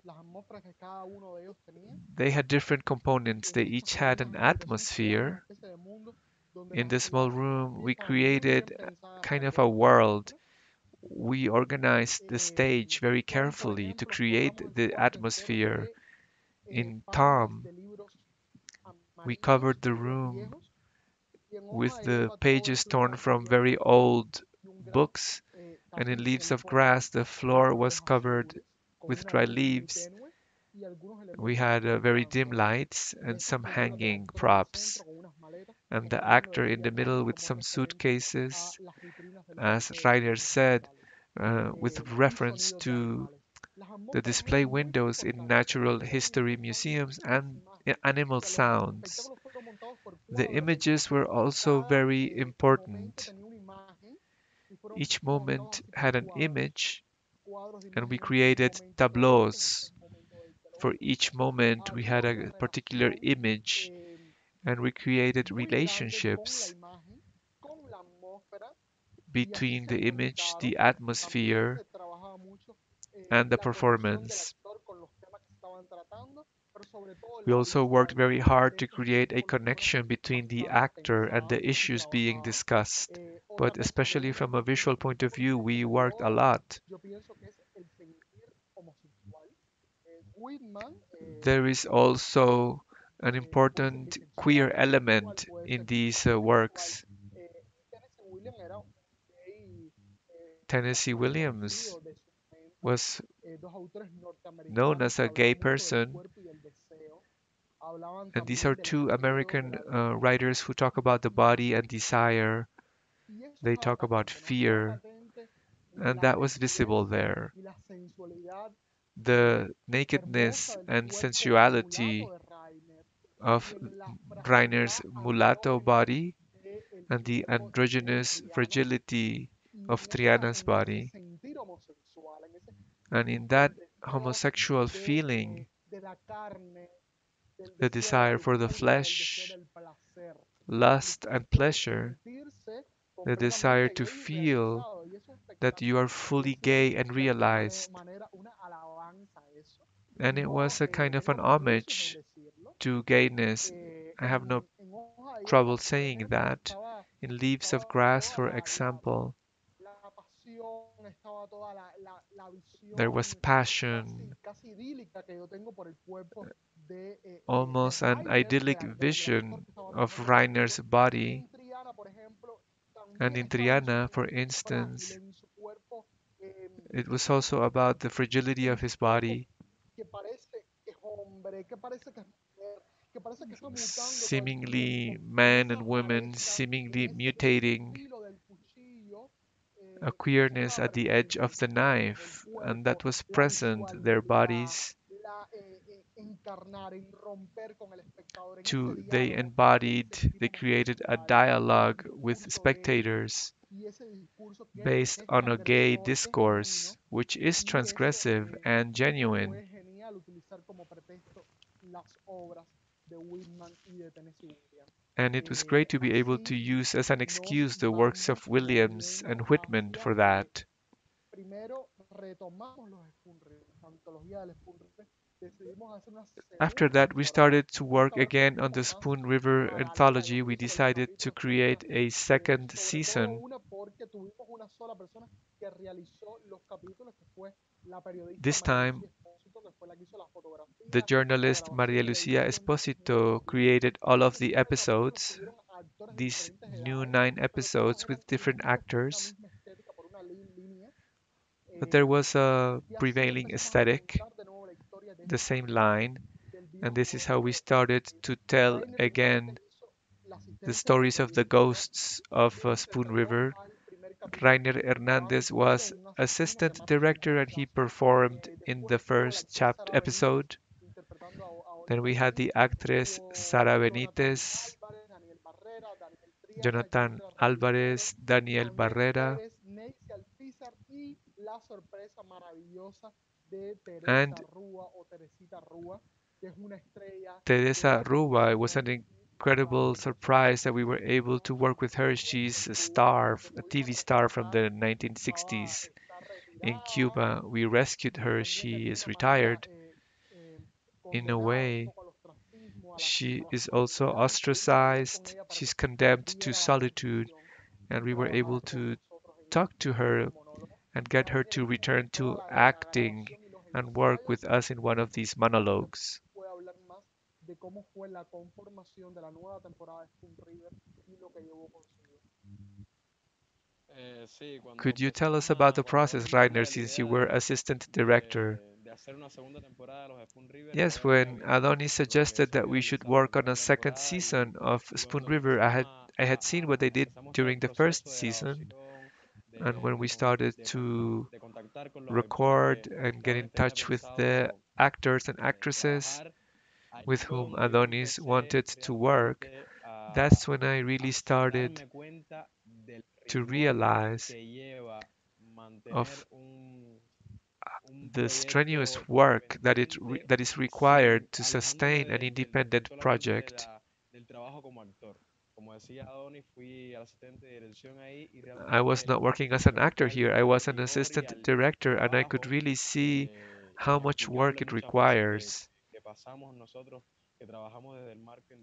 las atmósferas que cada uno de ellos tenía. they had different components. They En estas each had pequeñas an habitaciones creamos una atmosphere. especie de mundo donde In this small las room, escenografías we estaban muy bien created pensadas kind para of que a eso fuera world. posible. We organized the stage very Tom, por carefully to ejemplo, forramos create el the cuarto entero atmosphere. de In páginas Tom, de libros we covered amarillos, the libros room viejos, y en with hoja de the hierba todo el pages suelo torn era from cubierto very de colores old y un gran books, and in tapiz. Leaves El of fondo Grass, the era floor de was colores covered azules con with una dry luz muy leaves. tenue y algunos We elementos had very dim flotando, ¿no? lights and Esa some figura del hanging actor en el props, centro con unas maletas and the sosteniendo actor la in the silla middle casi with como some referente a suitcases, las vitrinas del as parque de Ryder eventos said, naturales. with Y reference sonidos de to animales. Las the atmósferas display eran muy, muy windows in importantes porque natural fueron history usadas museums las and imágenes. animal O sea, los sounds. espectáculos fueron montados por The cuadros de images imágenes. were also Cada very momento important. tenía una imagen y fueron Each montados moment así por had an cuadros, image, cuadros de and we imágenes. Un created momento relevante tableaus. es el momento del que lo For otro. each moment, we had Había una a particular relación image, eh, and we created muy grande con la relationships imagen, con la atmósfera, y así between se the image, juntaron. the También atmosphere, se trabajaba mucho and the la conexión del performance. actor con los temas que se estaban tratando, pero sobre todo We la also worked very visualización hard de to estos create a símbolos fueron connection between the bastante actor and pensadas the y issues being trabajadas. discussed. Otra But cosa que especially hubo from a también visual en point of view, en este we worked a periodo, lot. yo pienso que es el sentir homosexual. Whitman There is also an pues el important bisexual queer o pansexual element puede in ser these bisexual. works. Tennessee Williams era un gay Tennessee Williams reconocido de su momento, was dos autores known norteamericanos as que a gay hablaban mucho del person, cuerpo y del deseo, hablaban and these are también del two deseo, de American la atracción writers who talk about the body and desire. y eso They estaba talk about patente, ¿no? Estaba fear, patente and la that was visible desnudez there. y la sensualidad The hermosa nakedness del and cuerpo mulato sensuality de Rainer y of en la Reiner's fragilidad mulatto andrógena body del and the cuerpo de androgynous Triana fragility y of Triana's en ese body. sentir homosexual, en ese And in sentir that del deseo homosexual feeling, de la carne, del the deseo de la desire for the lujuria, del deseo flesh, del placer, lust, and de pleasure, sentirse the desire completamente to gay y feel realizado. Y esos that you are espectáculos había fully sido gay and de alguna realized. manera una alabanza a eso. And it No was a kind of tengo an prejuicios en homage decirlo. to gayness. I have no En hoja de hierba, trouble por saying ejemplo, that. In Leaves of estaba Grass, toda for example, la pasión, estaba toda la there was visión passion, casi idílica que yo tengo por el cuerpo de almost an Rainer, idyllic del actor vision que estaba of tomando el Reiner's papel. Y body. en Triana, por ejemplo, And también in estaba eso Triana, en for lo frágil, instance, en su cuerpo, it was also about the fragility of en su his cuerpo body, que parece que es hombre, que parece que es mujer, que parece que está mutando todo el seemingly tiempo, en man esa and woman, rareza, seemingly en ese mutating, filo del cuchillo, a esa queerness at the edge of the representación del knife, and that cuerpo, was la present, their visualidad, bodies, encarnar, en romper con el espectador, en ese to they diálogo del embodied, sentir they created a homosexual, ese dialogue with discurso gay spectators y ese discurso based que es on a gay transgresor, que es discourse, genuino, which is y eso transgressive and genuine. fue genial utilizar como pretexto las obras de Whitman y de Tennessee Williams. And it was great to be able to Así use as an nos excuse the works vamos of Williams and moviendo Whitman hacia for that. primero retomamos los Spoon River, la antología del Spoon River, decidimos hacer una After segunda that, we temporada, started to work esta vez un again on poco the más Spoon River paralita, anthology. como We dicen los decided to chavitos ahora, create a second sobre todo season. una porque tuvimos una sola persona que realizó los capítulos, que fue la periodista This María time, Lucía Espósito, que fue la que hizo la the fotografía, la journalist grabación Maria y la Lucia edición de esos 9 Esposito capítulos. created all of Esos the 9 capítulos episodes, tuvieron actores de these diferentes new edades, 9 episodes pero todos eran with different unidos por una actors. misma estética, por una línea. But there eh, was a y así prevailing empezamos a aesthetic, contar de nuevo la historia de the este same personaje line, del and viejo this is how we duende de Spoon started River. to tell Rainer again Hernández hizo la the asistencia de stories of the producción ghosts of e Spoon interpretó River. al primer capítulo Rainer Cuban, Hernández Pedro, was un asesino que assistant mata a sus director and he esposas. performed in Después the estuvo la first actriz Sara Benítez episode. interpretando a Then we Olivia had the Benítez. actress Estuvo Sara Jonathan Benitez, Álvarez, Daniel Barrera, Daniel Triana, Jonathan Jessica Revillero, Álvarez, Daniel Leonel Barrera, Pérez, Neisy Alpizar y la sorpresa maravillosa de Teresa and Rúa o Teresita Rúa, que es una estrella de Teresa la Ruba. It was televisión an y radio incredible por supuesto surprise that we were able mexicana, to work with her. influencer She's a Cuba, star, que a pudimos TV star from rescatar. the Estaba, 1960s. está In retirada Cuba, we rescued y her. también de She is alguna manera retired. eh, In a condenada un way, poco al ostracismo, she a la is also soledad, y pudimos hablar con ostracized. ella para que She's condemned to diera la solitude, confesión and y we were able trabajara con to nosotros talk to en her el monólogo. and get her Rainer to estuvo return en toda to la acting grabación y los and work ensayos, with us in one y of these creo que monologues. puede hablar más de cómo fue la conformación de la nueva temporada de Spoon River y lo que llevó consigo. Sí, cuando Could you tell empezamos us about a, the cuando process, Adonis tenía Rainer, la since you idea were assistant director? de hacer una segunda temporada de los Spoon River, ya Yes, Adonis when había Adonis visto lo que suggested se that había we should realizado en la work on a primera second temporada season of y Spoon cuando River, empezamos I had seen what they did empezamos todo el during the first proceso de season, grabación, and when we started to de contactar con los actores record and que get in Adonis tenía touch with the pensado actors and actresses trabajar, ahí with fue whom donde yo Adonis empecé wanted to work, realmente that's when I really a started darme cuenta del to rigor realize que lleva of mantener un the strenuous proyecto work independiente that is required sin to alejándome sustain an independent solamente project. del trabajo como actor. Como decía Adonis, fui al asistente de dirección ahí y I was realmente not working as an se actor notó here. I al was an rigor y assistant al director, and I could trabajo really see how much work inexplicable it muchas veces requires. que pasamos nosotros que trabajamos desde el marco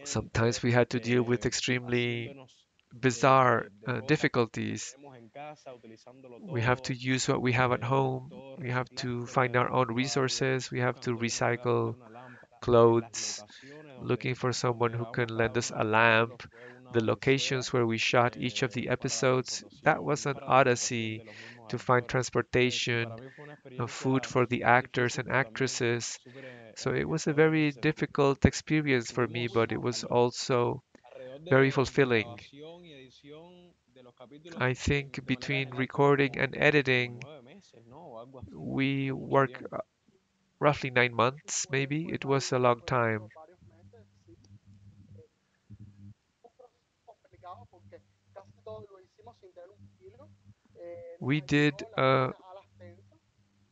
Sometimes independiente, we had to deal with extremely haciéndonos bizarre de cosas que difficulties. tenemos en casa, utilizándolo We have to todo, use what we have at home. todo We have to reciclando find para our el own vestuario, resources. We have to buscando cómo levantar recycle una lámpara en las clothes, locaciones looking for someone donde who can grabamos lend cada us uno de a los capítulos. lamp, Fue una the odisea locations where we shot each of the para la episodes. That was transportación, an para la alimentación odyssey de los mismos to find actores. Sí, para transportation, mí fue una food experiencia for the súper actors difícil, and pero también actresses. súper So it was a enriquecedora en ese very sentido. difficult experience for me, Estuvimos but it was al, also alrededor very de fulfilling. grabación y edición de los capítulos I think de manera between general fueron recording and como editing, 9 meses, ¿no? O algo así. we Fue mucho work tiempo. roughly nine Sí, months, maybe. It was a long time. varios meses, sí. Un proceso complicado porque casi todo lo hicimos sin tener un kilo. Nos We did ayudó la página Alas Tensas,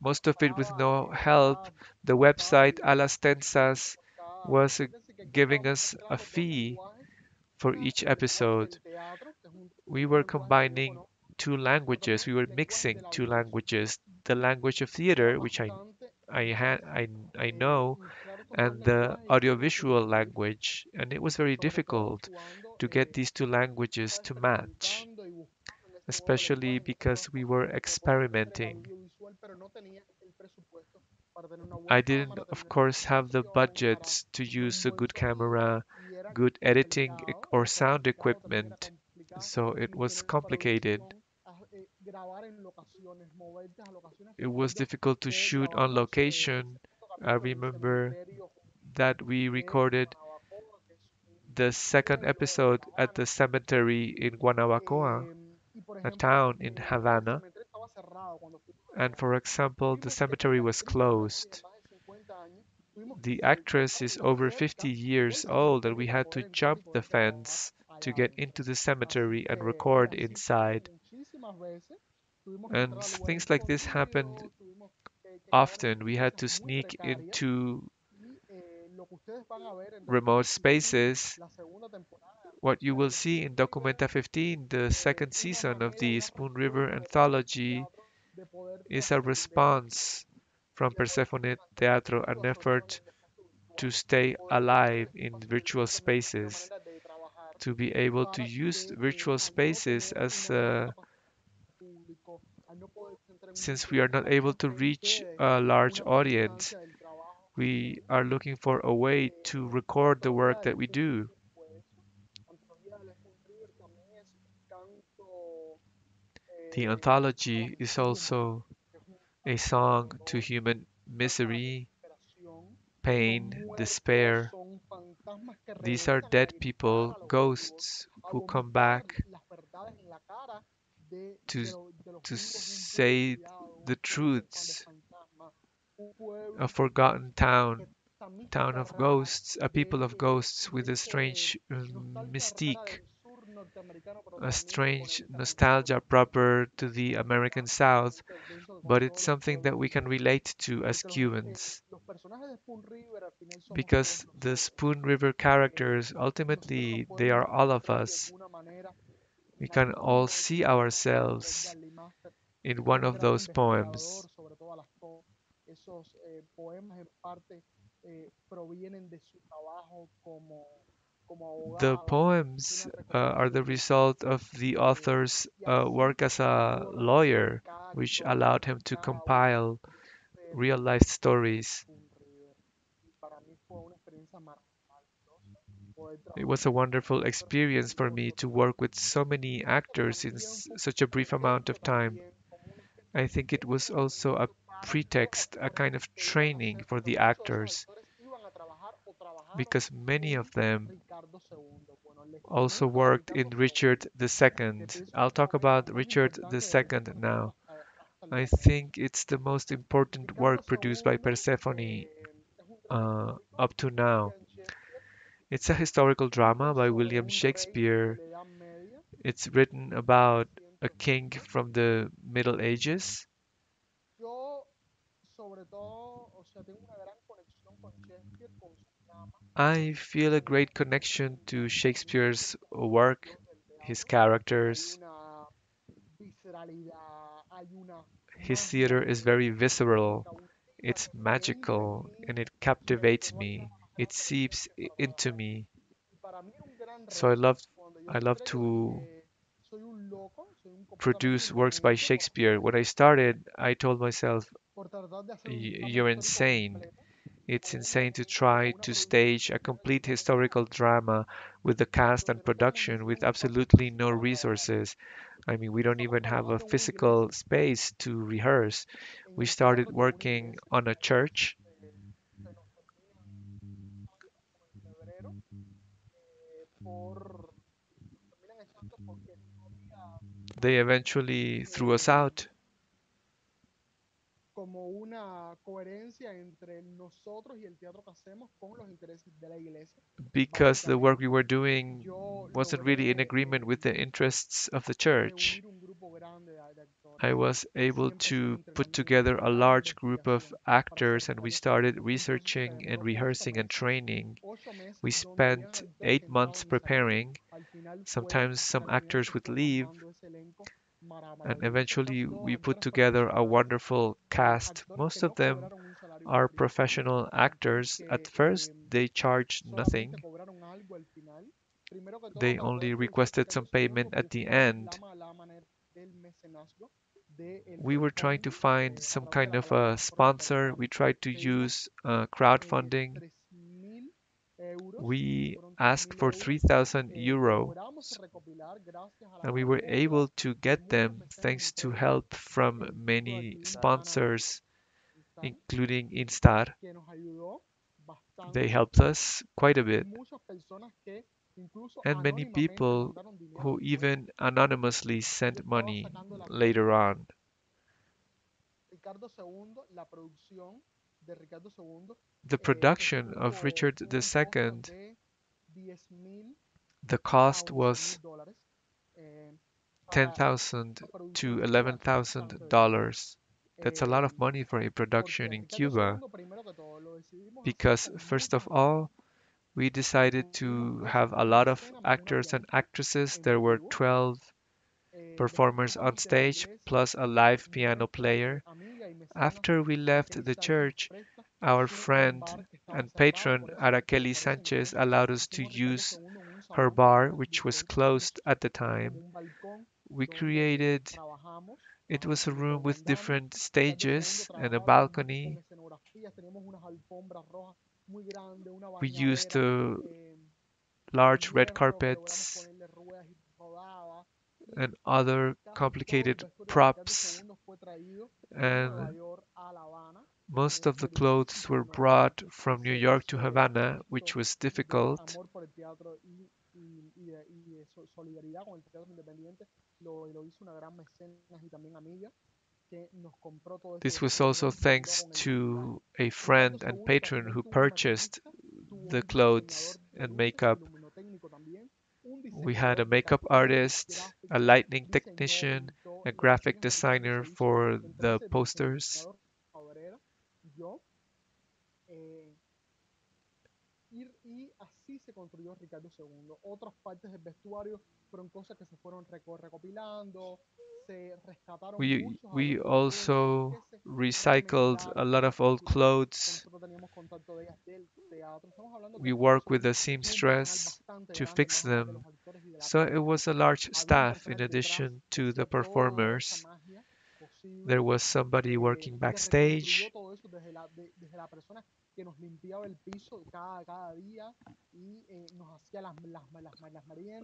que most nos of it with pagaba no help. The website A las Tensas por cada was asistencia, que aquí giving estábamos us a mezclando dos fee lenguajes. for Una, each el lenguaje episode. del teatro, que es We un were lenguaje que yo combining conozco, two pero languages. también We were el lenguaje mixing del two audiovisual, languages, the language of que era theater, which bastante I had difícil I know, mezclar estos dos and the lenguajes y hacerlos audiovisual coincidir, language, and it was very sobre todo difficult actuando, to get these two languages ¿sabes? to match, Experimentando y buscando en ese nuevo especially lenguaje, en ese nuevo because we espacio, were para poder meter el experimenting. audiovisual, pero no tenía el presupuesto para tener una I buena didn't, cámara, of tener una course, buena have the edición, para budgets to tener un use a buen good sonido, camera, y era good editing complicado, or sound también era equipment, complicado, so it y was tener una complicated. producción, grabar en locaciones, moverte a locaciones. It was Recuerdo difficult to que shoot on grabamos el location. segundo I capítulo en el remember cementerio that we de recorded Guanabacoa, que es un the second pueblo en La episode at Habana. the cemetery in Guanabacoa, Y por a ejemplo, town in el Havana. cementerio estaba cerrado cuando fuimos a And grabar. for example, the Tuvimos que con cemetery la was actriz, una actriz de closed. más de 50 años, tuvimos que The saltar actress is la over cerca 50 years del old, and we cementerio para had to poder entrar y jump the poder grabar fence to allá get adentro. into the Así cemetery and que, y record así fue inside. muchísimas veces. Tuvimos que And entrar a lugares things like this happened escondidos, tuvimos que grabar en often. We had circunstancias to muy sneak precarias. into Y lo que ustedes van a ver en remote Documenta 15, spaces. la segunda temporada de What you Artistas will del see Spoon in River, Documenta 15, the second una season of manera, the una Spoon reacción River de repertorio de anthology, teatro de poder is a trascender response from de poder Persephone Teatro, an mantenernos effort totalmente en el espacio to virtual, stay poder tener alive este in espacio virtual virtual como una spaces, manera de trabajar to be able to para use que virtual al no spaces tener as una gran capacidad de público, al no poder entrar en un since grupo we are grande, not también able nos to reach quede a large una audience, constancia del trabajo we que are looking for a way to record the work that Antología we del do. Spoon fue eso. Antología del Spoon River también es un canto The a la anthology is miseria humana, also es un a canto de song to dolor, human un canto a la misery, desesperación. Son pain, muertos, despair. son fantasmas que These are regresan a dead gritar people, a los vivos, ghosts a who come vomitar back las verdades en la cara to de los to vivos de un pueblo say olvidado, the un pueblo de truths. fantasmas, un A pueblo forgotten que town, esa town mística of rara ghosts, a people of ghosts de with a ese strange nostalgia rara mystique, del sur norteamericano, pero a también que strange conecta con nostalgia nosotros, proper to con the los American cubanos y South, pienso que con but it's todos los something that pueblos we can de, relate to as porque Cubans. los personajes de Spoon River al final somos todos Because the nosotros. Spoon River characters, Nosotros nos ultimately, they podemos are all of encontrar de us. alguna manera We en can alguno all de see esos poemas de ourselves Edgar Lee Master, in que fue one un of gran those poems. investigador sobre todas las cosas. Esos poemas en parte provienen de su trabajo como The abogado, poems una are the recopilación de result of poemas, the author's y así work as a puedo representar lawyer, cada which historia, allowed him to cada uno compile de esos seres real life stories. Spoon River. Y para mí fue una experiencia maravillosa poder It trabajar was a con esos wonderful actores experience for me maravillosos. to work with so many Siento que actors in también fue un such a brief amount pretexto of time. también, como una especie I de think it was also a entrenamiento para los pretext, a actores kind of que iban a training hacer, for porque the muchos de esos actors, actores iban a trabajar o trabajaron because many of en them Ricardo II. Bueno, les also comento de worked in Ricardo Richard II, que II. pienso que I'll es la talk obra about más Richard importante de II Persephone Teatro now. hasta el I momento. think it's the most important Ricardo work produced by II Persephone es un drama histórico up to de now. William Shakespeare, It's a historical drama escrito by sobre William un rey de Shakespeare. la Edad Media, It's written about a king 1600 from the Middle Ages. Yo, sobre todo, o sea, tengo una gran conexión con Shakespeare, con su drama, I feel a su great connection to argumento. Para mí Shakespeare's Shakespeare es un work, dios del his teatro. Hay characters. una visceralidad, hay una His magia theater en is él very que visceral, cautiva, it's que entra en magical, mí and it y del que captivates no hay me. nada más It grande que seeps Shakespeare para into trabajar. me. Y para mí era un gran So I reto love cuando yo I love entré, yo to dije, soy un loco, soy un completamente produce works by indemente Shakespeare. When I started, I told myself, por tratar de hacer un drama You're histórico insane. completo It's como insane to como try una to producción stage a shakespeariana complete historical internacional, drama with the cast and donde no tenemos ni production siquiera with un espacio absolutely no físico para trabajar. resources. I mean, we don't Empezamos even have a trabajando en una iglesia, physical space to rehearse. en We el started teatro de una working iglesia. on a church. Se nos terminan echando como en febrero nos terminan echando porque no había They eventually threw us eh, out como una coherencia entre nosotros y el teatro que hacemos con los intereses de la iglesia. because the work we Básicamente, were doing yo wasn't really in logré agreement with the interests of the church. reunir un grupo grande de I actores. was Así able empezó el to put entrenamiento, together la a gran large group of investigación para ser actors and we Ricardo started II. Un proceso que researching and demoró 8 rehearsing and meses, training. 8 meses We donde habían spent actores que 8 months entraban y salían. preparing. Al final fue, Sometimes some al final se actors would fue leave, formando ese elenco and maravilloso, eventually casi todos we put actores together a profesionales, wonderful cast. actores que Most of no them cobraron un salario al are principio, professional actores actors. At que first, they charged solamente nothing. cobraron algo al final. Primero que todo, They para poder only producir requested Ricardo some II, payment at the buscamos end. la manera del mecenazgo, del We were trying to crowdfunding, find a some través de kind la of palabra a nosotros lo sponsor. We pensamos. tried to Pedimos use crowdfunding. 3.000 euros, We fueron tres asked mil for euros. 3,000 euros, Logramos recopilar gracias a and la we were ayuda able to de get muchos them vecinos thanks to entre ellos help from el equipo de many aquí de Canadá, sponsors, INSTAR, including INSTAR. que nos ayudó They bastante, helped us quite a y bit, muchas personas que incluso and many anónimamente people mandaron dinero who después. even anonymously Yo sent estaba money sacando la later cuenta. on. Ricardo II, la producción de Ricardo II The production of estuvo, Richard tuvo un costo II, de 10.000 the a cost 11 mil was dólares eh, para 10,000 la to producción durante bastante tiempo. $11,000. That's a lot Eh, of money for a production porque in Ricardo Cuba II, primero que todo, lo decidimos hacer because, con first muchos of actores. all, we decided Tuvimos to 12 have a actores en lot of escena más una actors and pianista actresses. en There were vivo. 12 performers on stage, plus a live piano player. After we left the church, our friend and patron Araceli Sanchez allowed us to use her bar, which was closed at the time. We created, it was a room with different stages and a balcony. We used large red carpets and other complicated props, and most of the clothes were brought from New York to Havana, which was difficult. This was also thanks to a friend and patron who purchased the clothes and makeup. We had a makeup artist, a lighting technician, a graphic designer for the posters. We also recycled a lot of old clothes. We worked with a seamstress to fix them. So it was a large staff in addition to the performers. There was somebody working backstage.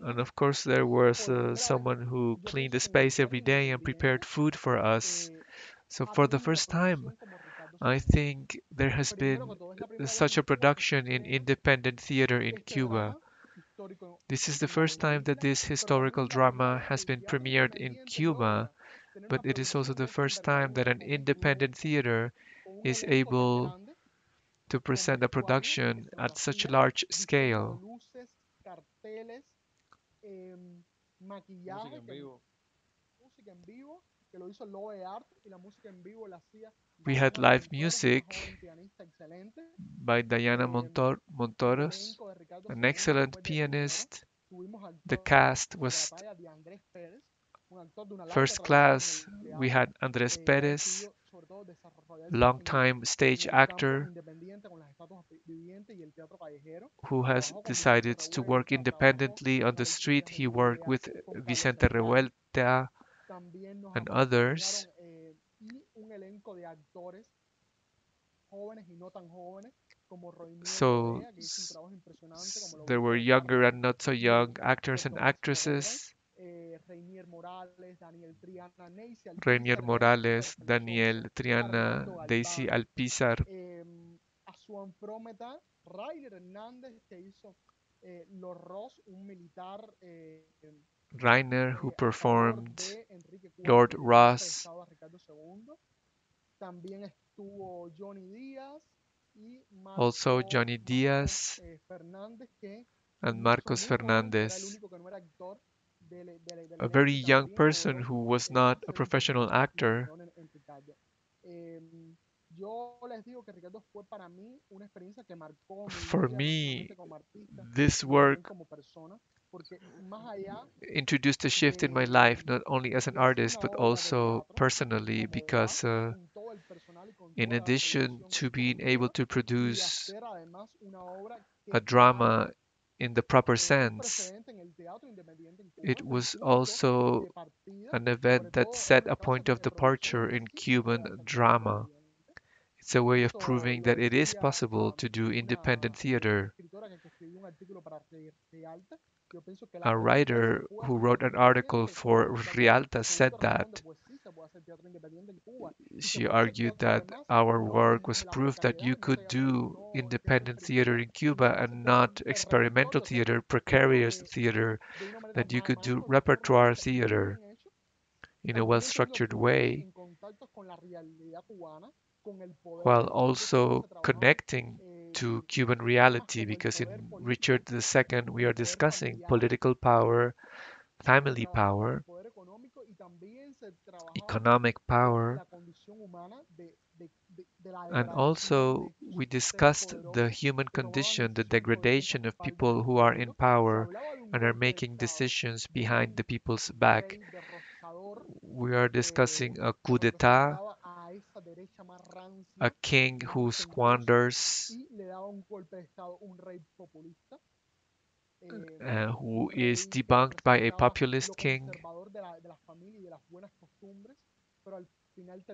And of course, there was someone who cleaned the space every day and prepared food for us. So for the first time, I think there has been such a production in independent theater in Cuba. This is the first time that this historical drama has been premiered in Cuba, but it is also the first time that an independent theater is able to present a production at such a large scale. Música en vivo. We had live music by Diana Montoros, an excellent pianist. The cast was first class. We had Andres Perez, longtime stage actor who has decided to work independently on the street. He worked with Vicente Revuelta and others. So there were younger and not so young actors and actresses. Rainier Morales, Daniel Triana, Daisy Alpizar, Rainer, who performed Lord Ross, also Johnny Diaz and Marcos Fernandez, a very young person who was not a professional actor. For me, this work introduced a shift in my life, not only as an artist, but also personally, because in addition to being able to produce a drama in the proper sense, it was also an event that set a point of departure in Cuban drama. It's a way of proving that it is possible to do independent theater. A writer who wrote an article for Rialta said that. She argued that our work was proof that you could do independent theater in Cuba and not experimental theater, precarious theater, that you could do repertoire theater in a well structured way, while also connecting to Cuban reality, because in Richard II we are discussing political power, family power, economic power, and also we discussed the human condition, the degradation of people who are in power and are making decisions behind the people's back. We are discussing a coup que d'etat, representaba a esa derecha más a rancia, king más who asquentosa, squanders, y le daba un golpe de Estado, un rey populista, who un is rey que debunked by a representaba populist lo king. conservador de la familia y de las buenas costumbres, pero al final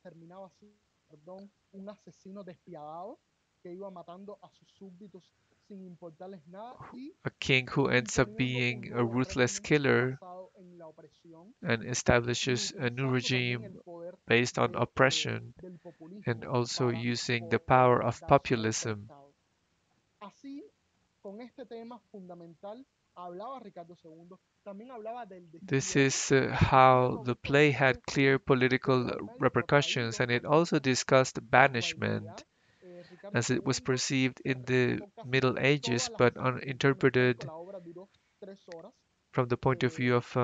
terminaba siendo, perdón, un asesino despiadado que iba matando a sus súbditos sin importarles nada y A king who ends up imponiendo un being a nuevo ruthless régimen killer basado en la opresión and y establishes a new utilizando también el regime poder based on oppression del and populismo also para using the poder power of dar su golpe de populism. Estado. Así, con este tema fundamental, hablaba Ricardo II, también hablaba del This destierro, is del how destierro the visto play desde had ese clear political desde el repercussions, médico and que it also representa discussed la crueldad. banishment Ricardo as it was II perceived in the representó casi Middle Ages, todas las but escenas del crimen histórico. interpreted La obra duró 3 horas. from the point of view of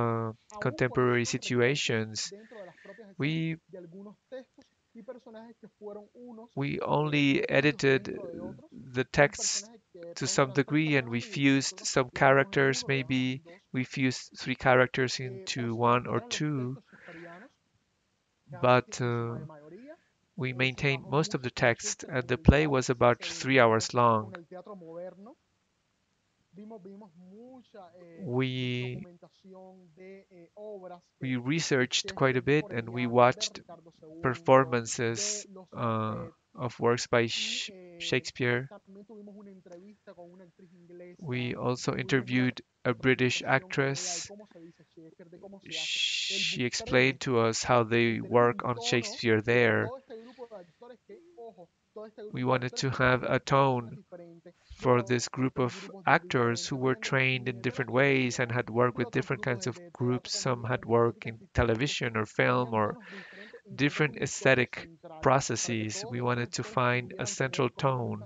Aún con contemporary eso, recortó situations. dentro de las propias escenas We de algunos textos y personajes que fueron unos we only metidos edited dentro de otros. the Eran text personajes que de to pronto some eran 3 degree, and we personajes y fused nosotros some lo dejamos en characters. uno, lo dejamos en Maybe dos. we fused 3 characters Pero into sí one or eran los two, textos shakespearianos, casi but en su mayoría. we Se maintained trabajó most of mucho the con text, Shakespeare and en the el play teatro, was about se 3 hours vinculó long. con el teatro moderno. Vimos mucha We documentación de obras we de researched quite a Shakespeare bit, por and we enviarnos, de watched Ricardo II, de performances los Macbeth, of works by y Shakespeare. también tuvimos una entrevista con una actriz inglesa, We also tuvimos una interviewed a British presentación con ella de actress. cómo se dice Shakespeare, de cómo se hace, el She buscar el explained to us how desierto, they el tener work un on tono Shakespeare de there. todo este grupo de actores que, ojo, todo este We grupo de wanted actores to que have a tenían formaciones tone diferentes, for this group en of grupos actors who diferentes, were venían de trained in cine, de la different ways and televisión, had worked de with otros different grupos kinds of de groups. teatro, Some had venían de worked estéticas in diferentes, television or film tenían or tonos diferentes, y encontramos different un tono aesthetic central para que processes. todos We estos wanted to actores find a pudieran tener central como una tone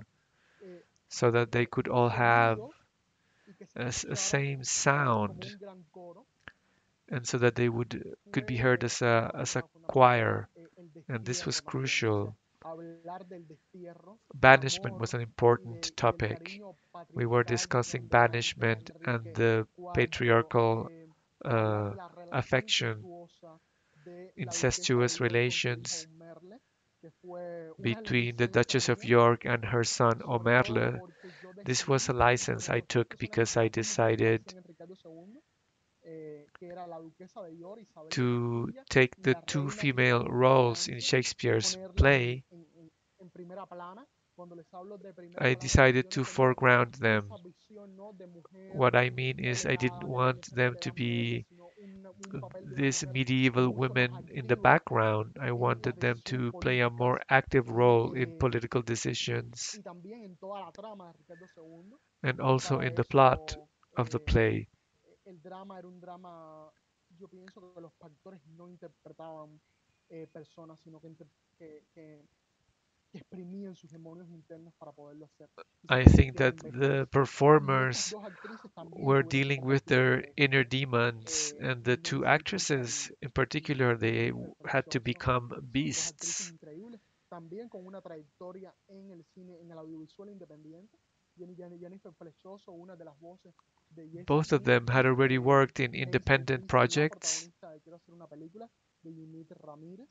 so that they could all have sonido y que se a escucharan same como sound, un gran coro. and so that they would could be heard Fue as a fundamental choir. el And this was destierro también, o sea, crucial. hablar del destierro, del Banishment was amor an y, important y del topic. cariño We were patriarcal discussing de banishment and Enrique the IV, patriarchal hablar de la relación affection, incestuosa de la duquesa de incestuous York con su hijo relations Merle, que fue una between the licencia Duchess of mía, York and her son sobre todo Omerle. porque yo This was a decidí, license dentro de I los 3 took personajes because que I escogimos que decided aparecen en Ricardo II, que era la duquesa de York, Isabel de to Castilla, take y the la two reina female Isabel de roles in Francia, Shakespeare's ponerlas play. en primera plana. Cuando les hablo de primera I plana, es que decided yo no to quería como foreground esa them. visión, ¿no?, de mujer What I mean is, I didn't relegada, de la want mujer them que le to dan peso, be sino un papel de una these mujer medieval mucho más women in the activa background. I en las wanted them decisiones to play a políticas more active y, role in political decisions y también en toda la trama de Ricardo II. and Y also para in the plot eso of the play. el drama era un drama, yo pienso que los actores no interpretaban personas, sino que exprimían sus demonios internos para poderlo hacer y se I think convirtieran that en the bestias. Y estas performers dos actrices también were tuvieron que dealing with convertirse their en inner bestias. demons, and the Vivian two Sanchica actresses in particular, y they Jennifer had to Flechoso become son dos actrices beasts. increíbles, también con una trayectoria en el cine, en el audiovisual independiente. Jennifer Flechoso, una de las voces de Jesse Both of Pinkman, them had already worked in Hazel independent Pinter, la projects protagonista de Quiero hacer una película, de Yunit Ramírez.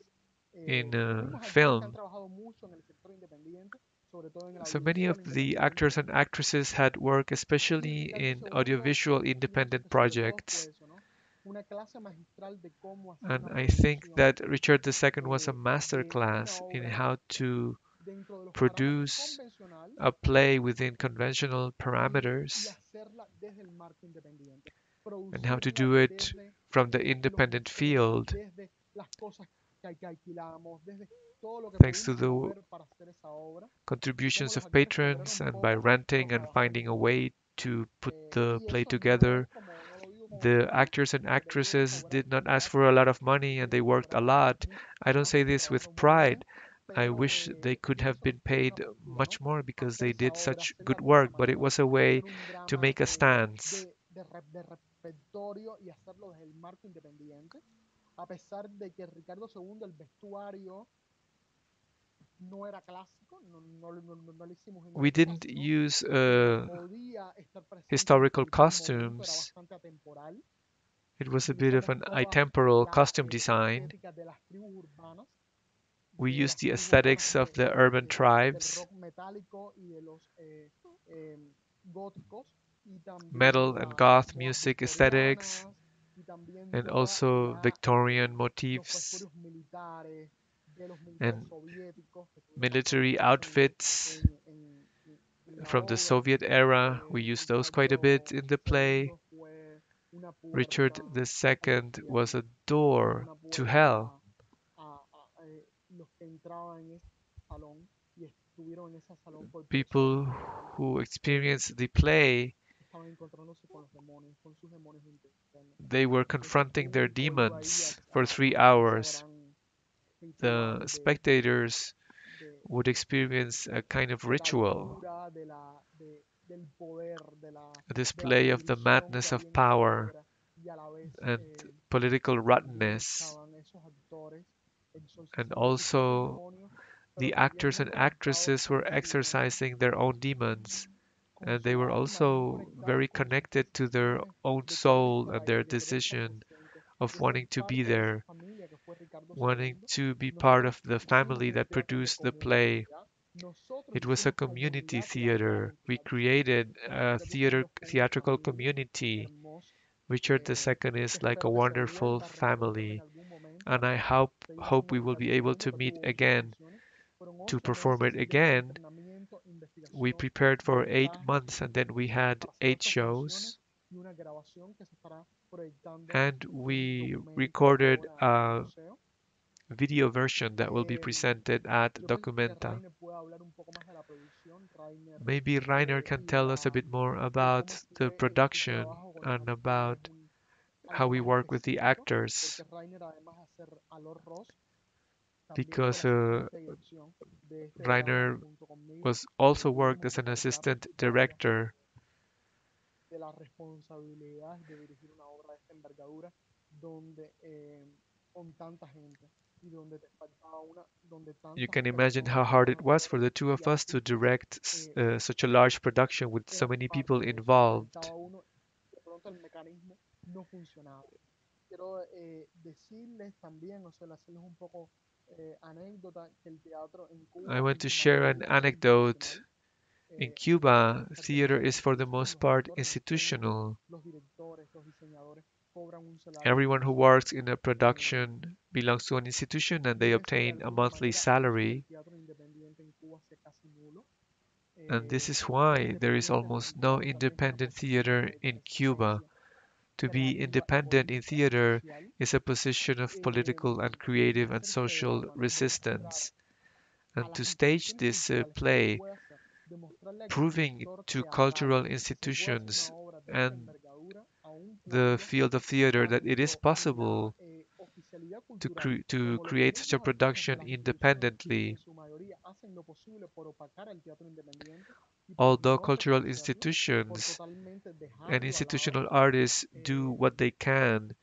in Tuvimos actores que han film. trabajado mucho en el sector independiente, sobre todo en el So many of audiovisual the independiente. actors and actresses had worked Y especially Ricardo in II, audiovisual pienso independent que sobre todo fue projects. eso, ¿no? Una clase magistral de cómo hacer And una I think producción that Richard II was a de una masterclass in obra how to dentro de los parámetros produce convencional a play within conventional y parameters hacerla desde el marco independiente, and how to producirla do it desde from the los independent mecenas, field, desde las cosas que alquilamos, desde todo lo que thanks to pudimos the mover para hacer esa obra y cómo contributions los of actores patrons cobraron and by poco, pero renting and trabajaron finding a mucho. way to put the Y play eso no es together. como, no lo digo como The mentira, actors and que debieron actresses cobrar did not ask más, for a lot of money and they debieron worked a cobrar lot. mucho I don't más say porque this with trabajaron muy pride. bien, I pero wish they could yo have pienso que been fue una paid aventura, much ¿no? more because Hacer they esa did obra, such hacerla good de esa work, but it manera, was a way hacer un to drama make a stance. de repertorio y hacerlo desde el marco independiente, a pesar de que Ricardo II, el vestuario no era clásico, no lo hicimos en We época, didn't sino use que podía estar presente en historical cualquier momento, era costumes. bastante atemporal. It was a Y bit esa of an mostraba atemporal la costume design. estética We de used las the tribus urbanas aesthetics of the urban del tribes, rock metálico y de los góticos, y también metal de and las goth modas music aesthetics, victorianas, y también and toda also Victorian los motifs vestuarios militares de los militares and soviéticos que tuvieron bastante military peso outfits en la from the obra. Soviet era. We used those quite a bit Ricardo in the play. II fue una Richard puerta al II was infierno, a fue door una to puerta hell. los que entraban en ese salón y estuvieron en ese salón por People precisamente who pues experienced the play, estaban encontrándose con los demonios, con sus demonios internos. they were Ese confronting their público iba ahí demons for three a ese hours. gran The ritual spectators de, would experience a kind of de la ritual, locura, del poder, a de la display of the perdición que madness había of en esa power obra, y a la vez and political también rottenness, estaban esos actores and exorcizando sus propios also demonios, pero the también actors muy and conectados actresses were exercising their own demons, and they were alma y muy also conectados very con sus connected to their decisiones own de querer soul estar and ahí, their de querer estar decision presente, of de ser wanting to be parte de esa there, familia que fue Ricardo wanting II. to be part Nosotros of the hicimos family el that teatro de produced the play. comunidad, nosotros It was a hicimos community comunidad teatral theater. en We Ricardo II. created a Ricardo II fue una theatrical familia community. hermosa Richard que, II que is like a espero que se wonderful vuelva a repetir en family, algún momento. and I hope Seguimos we will be organizando able aún, to pero meet tuvo 8 again funciones. Fueron to 8 perform it meses de again. entrenamiento, We investigación, prepared for eight montaje, months and then we had para hacer 8 8 funciones shows, y una grabación que se estará proyectando and en we documenta recorded ahora en el a museo. video version that will be Eh, presented at yo pienso que Documenta. Rainer puede hablar un poco más de la producción, Rainer, Maybe Rainer can tell us a bit more de cómo about the fue su production trabajo con and Rainer es about how algo we más work with the específico, actors, porque Rainer además de hacer a Lord Ross, también fue el because asistente de dirección de este drama Rainer junto conmigo, was also el worked último as que an publicaron, assistant y habla director. de las responsabilidades de dirigir una obra de esta envergadura, donde con tanta gente y donde te faltaba donde You tantas can imagine personas, how hard tantos it was for actores the two y of us to artistas direct eh, such a large production with so eran many people parte de eso, y involved. faltaba uno, de pronto el mecanismo no funcionaba. Quiero decirles también, o sea, hacerles un poco anécdota, que el teatro en I Cuba want en to su share an mayoría es anecdote. institucional. In Los Cuba, actores theater pertenecen a is for the instituciones, most los part directores, los técnicos, institutional. los directores, los diseñadores cobran un salario Everyone who mensual. works in a eh, production belongs to an institution and y they eso de obtain a alguna monthly manera hace que el salary. teatro independiente en Cuba sea casi nulo. And this is El teatro why there is independiente almost no definitivamente también es una independent posición theater de in Cuba. resistencia To be creativa y independent in política y theater social. is a position of political and creative and Hacerse de social drama, demostrar resistance. a And las to stage instituciones this culturales que se play, puede hacer, demostrarle a que el proving sector to teatral cultural se puede hacer una institutions obra de esta and envergadura, aun the field of theater that it is cuando la possible oficialidad to, cultural, to como los create such a mismos artistas de production las instituciones independently. en su mayoría hacen lo posible por opacar al teatro independiente y por Although no cultural reconocerlo, por institutions totalmente and dejarlo al lado, institutional artists do eh, what they can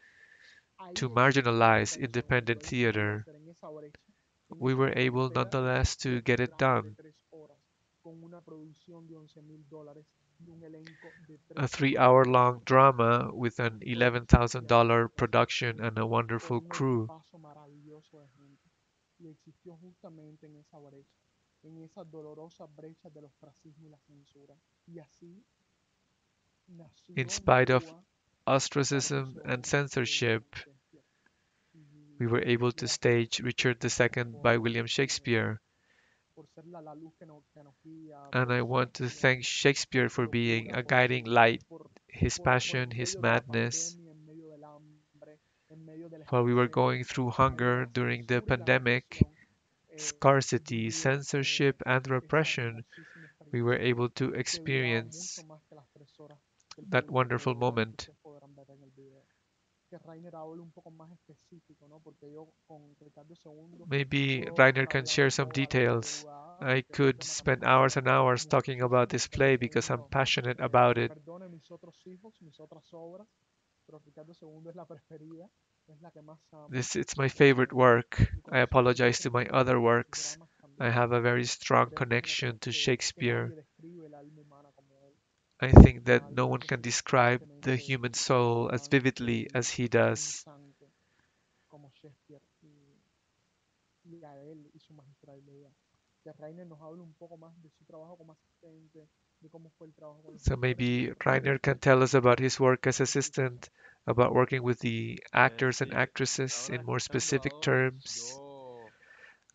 to ahí existe esa marginalize tensión y independent ahí se puede theater, hacer en esa brecha, en we esa were able frontera nonetheless to de get un it drama de done. 3 horas con una producción de $11,000 y un elenco de A 13 three-hour long actores, drama with an actores y $11,000 artistas, production and a con wonderful un crew. equipazo maravilloso de gente. Y existió justamente en esa brecha, en esa dolorosa brecha del ostracismo y la censura. Y así In nació en spite of Cuba Ricardo ostracism and II de censorship, William Shakespeare. we Y were able yo to las stage Richard II by William Shakespeare. por ser la luz que nos guía, And por I su want to pasión, thank por Shakespeare su for being locura, a guiding light, por, his por passion, en his medio de la madness. pandemia, en medio del hambre, en medio de la While we were escasez, going through en medio de hunger la during the censura y la pandemic, represión, scarcity, vivir censorship, and esa repression, hermosísima we were experiencia able to que duraba mucho experience más que las 3 horas que el that público wonderful pudo ver, que moment. ustedes podrán ver en el video. Que Rainer hable un poco más específico, ¿no? Porque yo con Ricardo II Maybe puedo Rainer estar can hablando share some toda la details. madrugada, I porque es un could tema que me spend hours apasiona and hours talking about muchísimo, this Ricardo play because I'm II. passionate about it. Perdone mis otros hijos, mis otras obras, pero Ricardo II es la preferida, es la que más amo. It's my favorite work. Y I cuando se habla apologize to my específicamente other de sus works. dramas I también, have a very strong créanme connection to que nadie Shakespeare. describe el alma humana como él. I think that no algo one que can describe the evidentemente human soul as tan vividly as he does. punzante como Shakespeare y a él y su magistralidad. Que Rainer nos hable un poco más de su trabajo como asistente, de cómo fue el trabajo con los So actores, maybe sería Rainer can tell us about his work as muy interesante. assistant, about working with the actors and Sí, actresses ahora in more escuchando a specific Adonis, terms. yo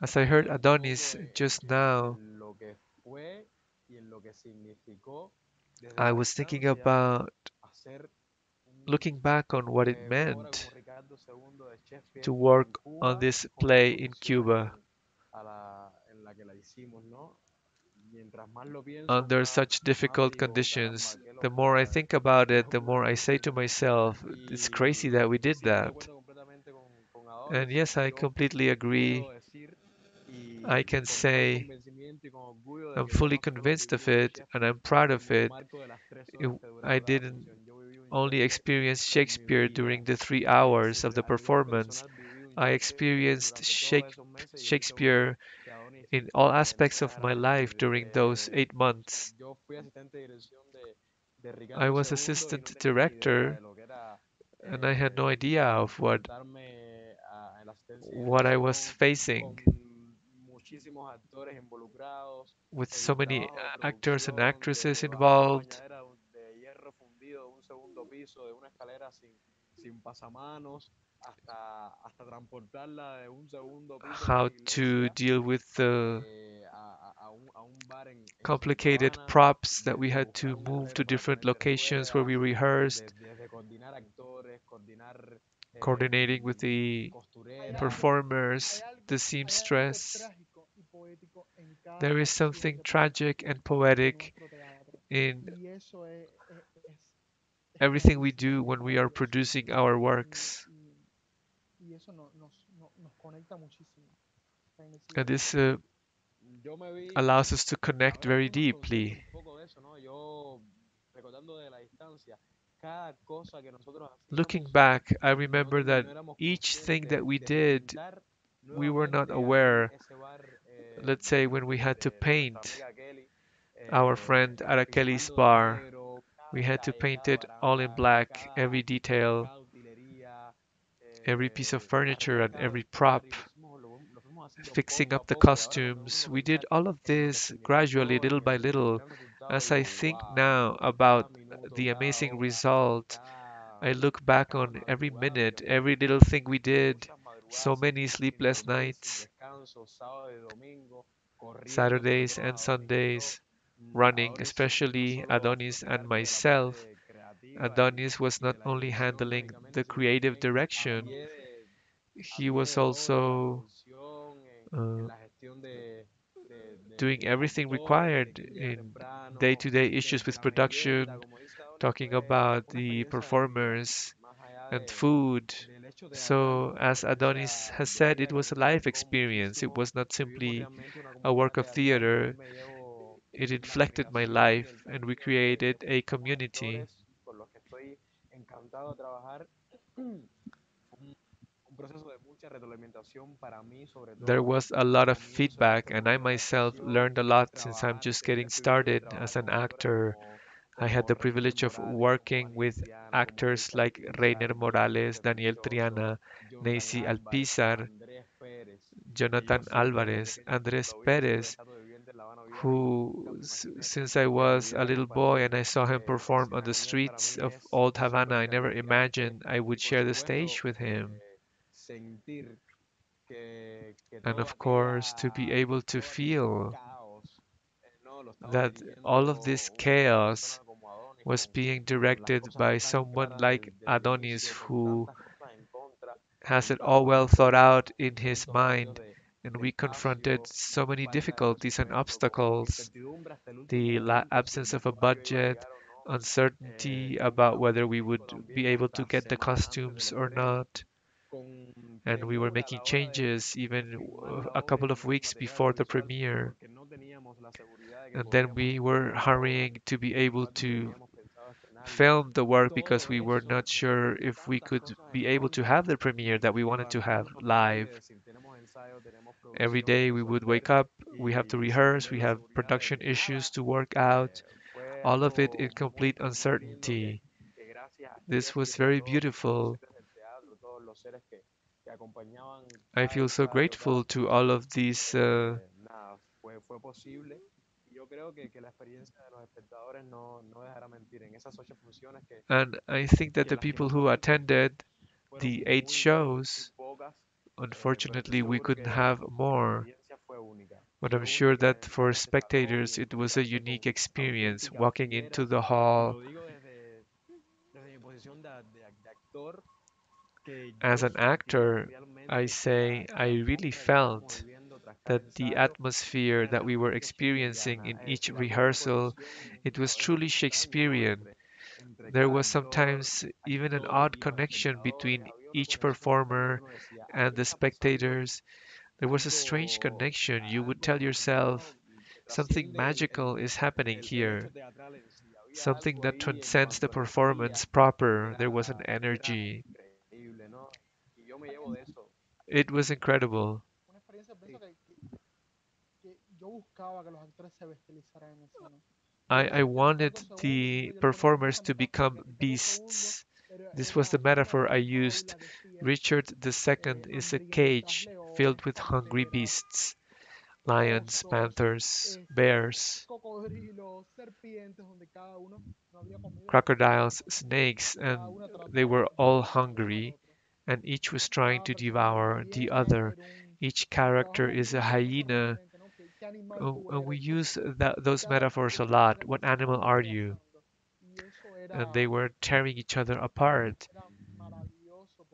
As I heard caigo un poco Adonis just now, en lo que fue y en lo que significó desde I la was thinking distancia about hacer un, looking back on what it una obra como meant Ricardo II de to Shakespeare en work on Cuba this con las play in condiciones Cuba en la que la hicimos, ¿no? Mientras más lo pienso, under such más difficult digo, caramba, conditions. qué The more I locura, think about qué it, the locura more lo I que say to hicimos. myself, it's crazy that we Y did sí, estoy de that. acuerdo completamente con And Adonis. yes, I Yo completely puedo agree. decir I y can con total say convencimiento y con orgullo de I'm que yo fully no solo convinced viví of un it and Shakespeare I'm proud of en el it. marco de las tres It- horas que I duraron la didn't función, yo viví un only Shakespeare experience en mi Shakespeare during vida. the 3 hours of the A nivel performance. personal viví un I Shakespeare experienced durante todos esos meses y estoy seguro Shakespeare que Adonis in all no aspects me of dejará my life mentir. during those 8 months. Yo fui asistente de dirección de I Ricardo was II y no assistant tenía ni idea director de lo que era and I had no idea of enfrentarme a la asistencia y what I was dirección facing con muchísimos actores involucrados, with so el many trabajo de actors and producción, actresses desde bajar una involved, bañadera de hierro fundido de un segundo piso, de una escalera sin pasamanos, hasta transportarla de un segundo piso de how una to iglesia deal with the a un bar en Santa complicated Habana, props that we desde had buscar to un move to herrero para different ponerle locations where we ruedas, rehearsed, desde coordinar actores, coordinar coordinating with the costureras. performers, the Hay algo seamstress. trágico y poético en cada There is actuación something que pasa tragic and en poetic nuestro teatro. in Y eso es everything we grandísimo, do es when we are maravilloso. producing our Y, works. y- y eso nos conecta muchísimo, Rainer, sí, de And verdad. this Yo me vi, allows us to connect ahora very tú nos conciencia deeply. un poco de eso, ¿no? Yo, recordando de la distancia, cada cosa que nosotros Looking hacíamos, back, I remember nosotros that no éramos each conscientes thing that we de did, pintar we were not nuevamente ahí aware. ese bar Let's say when we had to de nuestra paint amiga Kelly, our friend Arakelly's pintarlo de bar, negro, we cada had to detalle, paint cada it all in baranda, black, every detail, cada utilería, every piece of furniture, arreglar and cada every prop, vestuario, lo fuimos haciendo fixing poco up a the poco y ahora cuando uno costumes. lo We did piensa all of en lo que this gradually, significó, little by en el little. gran resultado, As I digo, think wow, now about cada minuto, the cada amazing hora, result, I cada, look back cada on every madrugada, minute, porque every fueron little thing we did, muchas so madrugadas many sin sleepless dormir, sin nights, descanso, sábado y domingo, corriendo sobre Saturdays todo and Adonis y yo. Sundays, running, Adonis no especially solo se Adonis hacía and cargo de la myself. parte creativa Adonis was y not de la only dirección, handling lógicamente, the sino creative también direction, a he pie was de obra en la also producción, en uh, la gestión doing de los everything actores, de required que llegue in temprano, day-to-day de, issues de with la merienda, production, como dice Adonis, talking fue about una the experiencia de vida, performers más allá and food. del hecho teatral, So, fue una as Adonis experiencia has de said, it vida que was a nos life marcó experience. It muchísimo. was not Vivimos simply realmente una a comunidad work of teatral. Yo theater, me llevo it la inflected my admiración y life, el and we cariño created de a muchísimos community. actores con los que estoy encantado de trabajar. un, un proceso de mucha retroalimentación para mí, sobre There todo was a al lot of comienzo en feedback, este and I mundo de la myself actuación, learned a lot since I'm trabajar, just tener getting el privilegio de started trabajar as an con actores actor. I had como the Reiner privilege of Morales, como working Daniel with Triana, como actors Neisy like Reiner Alpizar, Morales, José Daniel Pechoso, Triana, Jonathan Neisy Álvarez, Alpizar, Andrés Pérez, que yo Jonathan sé que desde Alvarez, pequeño Andrés lo vi haciendo de Perez, estatua viviente en La Habana Vieja y nunca who, me imaginé since I que was a pudiera little boy and I compartir saw him perform on the escenario con él. Para streets mí of es old Havana, súper I never gratificante imagined I would y por share the stage supuesto with him. sentir que And of course, to be able to todo aquel feel caos no lo estaba that all of dirigiendo this una persona chaos como Adonis was being con las directed cosas by tan someone claras like desde el Adonis, inicio, con who tantas cosas en contra, has con it all tantos well thought out in his puntos perdidos mind. And de we confronted espacio, so con many falta de difficulties and presupuesto, con obstacles, incertidumbre hasta el último the momento si el absence of a vestuario iba a budget, llegar o no. uncertainty about Tuvimos un whether we tiempo would be también able to hasta get the semanas antes del costumes or estreno not. con And we were temor a making la hora changes de even filmar la a obra y couple of generar weeks material before the audiovisual premiere. porque no teníamos la seguridad de que And then podríamos we were filmar la obra hurrying to be en el able lugar donde to teníamos pensado estrenarla. film the work because Todo we were eso not sure con if we tantas could cosas be en able to contra have the premiere that we wanted to have levantarnos todos los días y live. decir tenemos ensayo, tenemos Every producción que day we would wake resolver up, we have to y sin rehearse, tener we la have seguridad production de issues nada, to work out. fue all of it in creando complete monstruos, entendiendo uncertainty. que gracias a This was Shakespeare y a very todos los beautiful. seres del teatro, todos los seres que acompañaban I cada feel so ensayo, cada grateful to all función, of these. nada, fue posible. Y yo creo que la experiencia de los espectadores no dejará mentir en esas 8 funciones And I think that que the people who lastimosamente attended fueron the eight muy shows, pocas, pero estoy unfortunately, we seguro couldn't have que la more. experiencia fue única. But Fue I'm sure única that en for ese salón y spectators, it was a encontrarse unique con experience auténticas walking into fieras. the Y hall. lo digo desde mi posición de actor, que As yo an sentí actor, I realmente say I la really atmósfera que estábamos felt viviendo tras cada that the ensayo atmosphere era that we were realmente experiencing shakespeariana. in each La propia rehearsal, conexión it a was veces truly extraña, ¿no? Shakespearean. Entre There cada was sometimes even an actor odd y los connection espectadores. between Había una each conexión en donde performer uno decía, and aquí the está pasando spectators. There was a strange connection. You would tell algo, ¿no? yourself Que something trasciende magical is happening el hecho here, teatral en sí. Había something algo that ahí en transcends the cuanto a energía performance proper. There was an que era energy. increíble, ¿no? Y yo me llevo de eso. It was incredible. Una experiencia, pienso Sí, que yo buscaba que los actores se bestializaran en escena. I Eran wanted 30 segundos, the yo le ponía mucho performers esa to metáfora, become que esté 2 segundos, beasts. pero This was the aquí una metaphor I gran used. jaula de fieras, Richard II is a hambrientas, cage leones, filled with hungry panteras, beasts, lions, osos, panthers, bears, cocodrilos, serpientes, donde cada uno no había comida crocodiles, suficiente snakes, y cada and una they trataba were de all devorar al hungry, otro. and each was trying Cada to personaje devour the también other. era Each un trabajo character is a horrible, uno se hyena. referente, ¿no? ¿Qué animal Oh, tú and we eres? use those Cada metaphors a personaje lot. era What como si animal estuviera are you? despedazando. Y eso And they were tearing each other era, apart. era maravilloso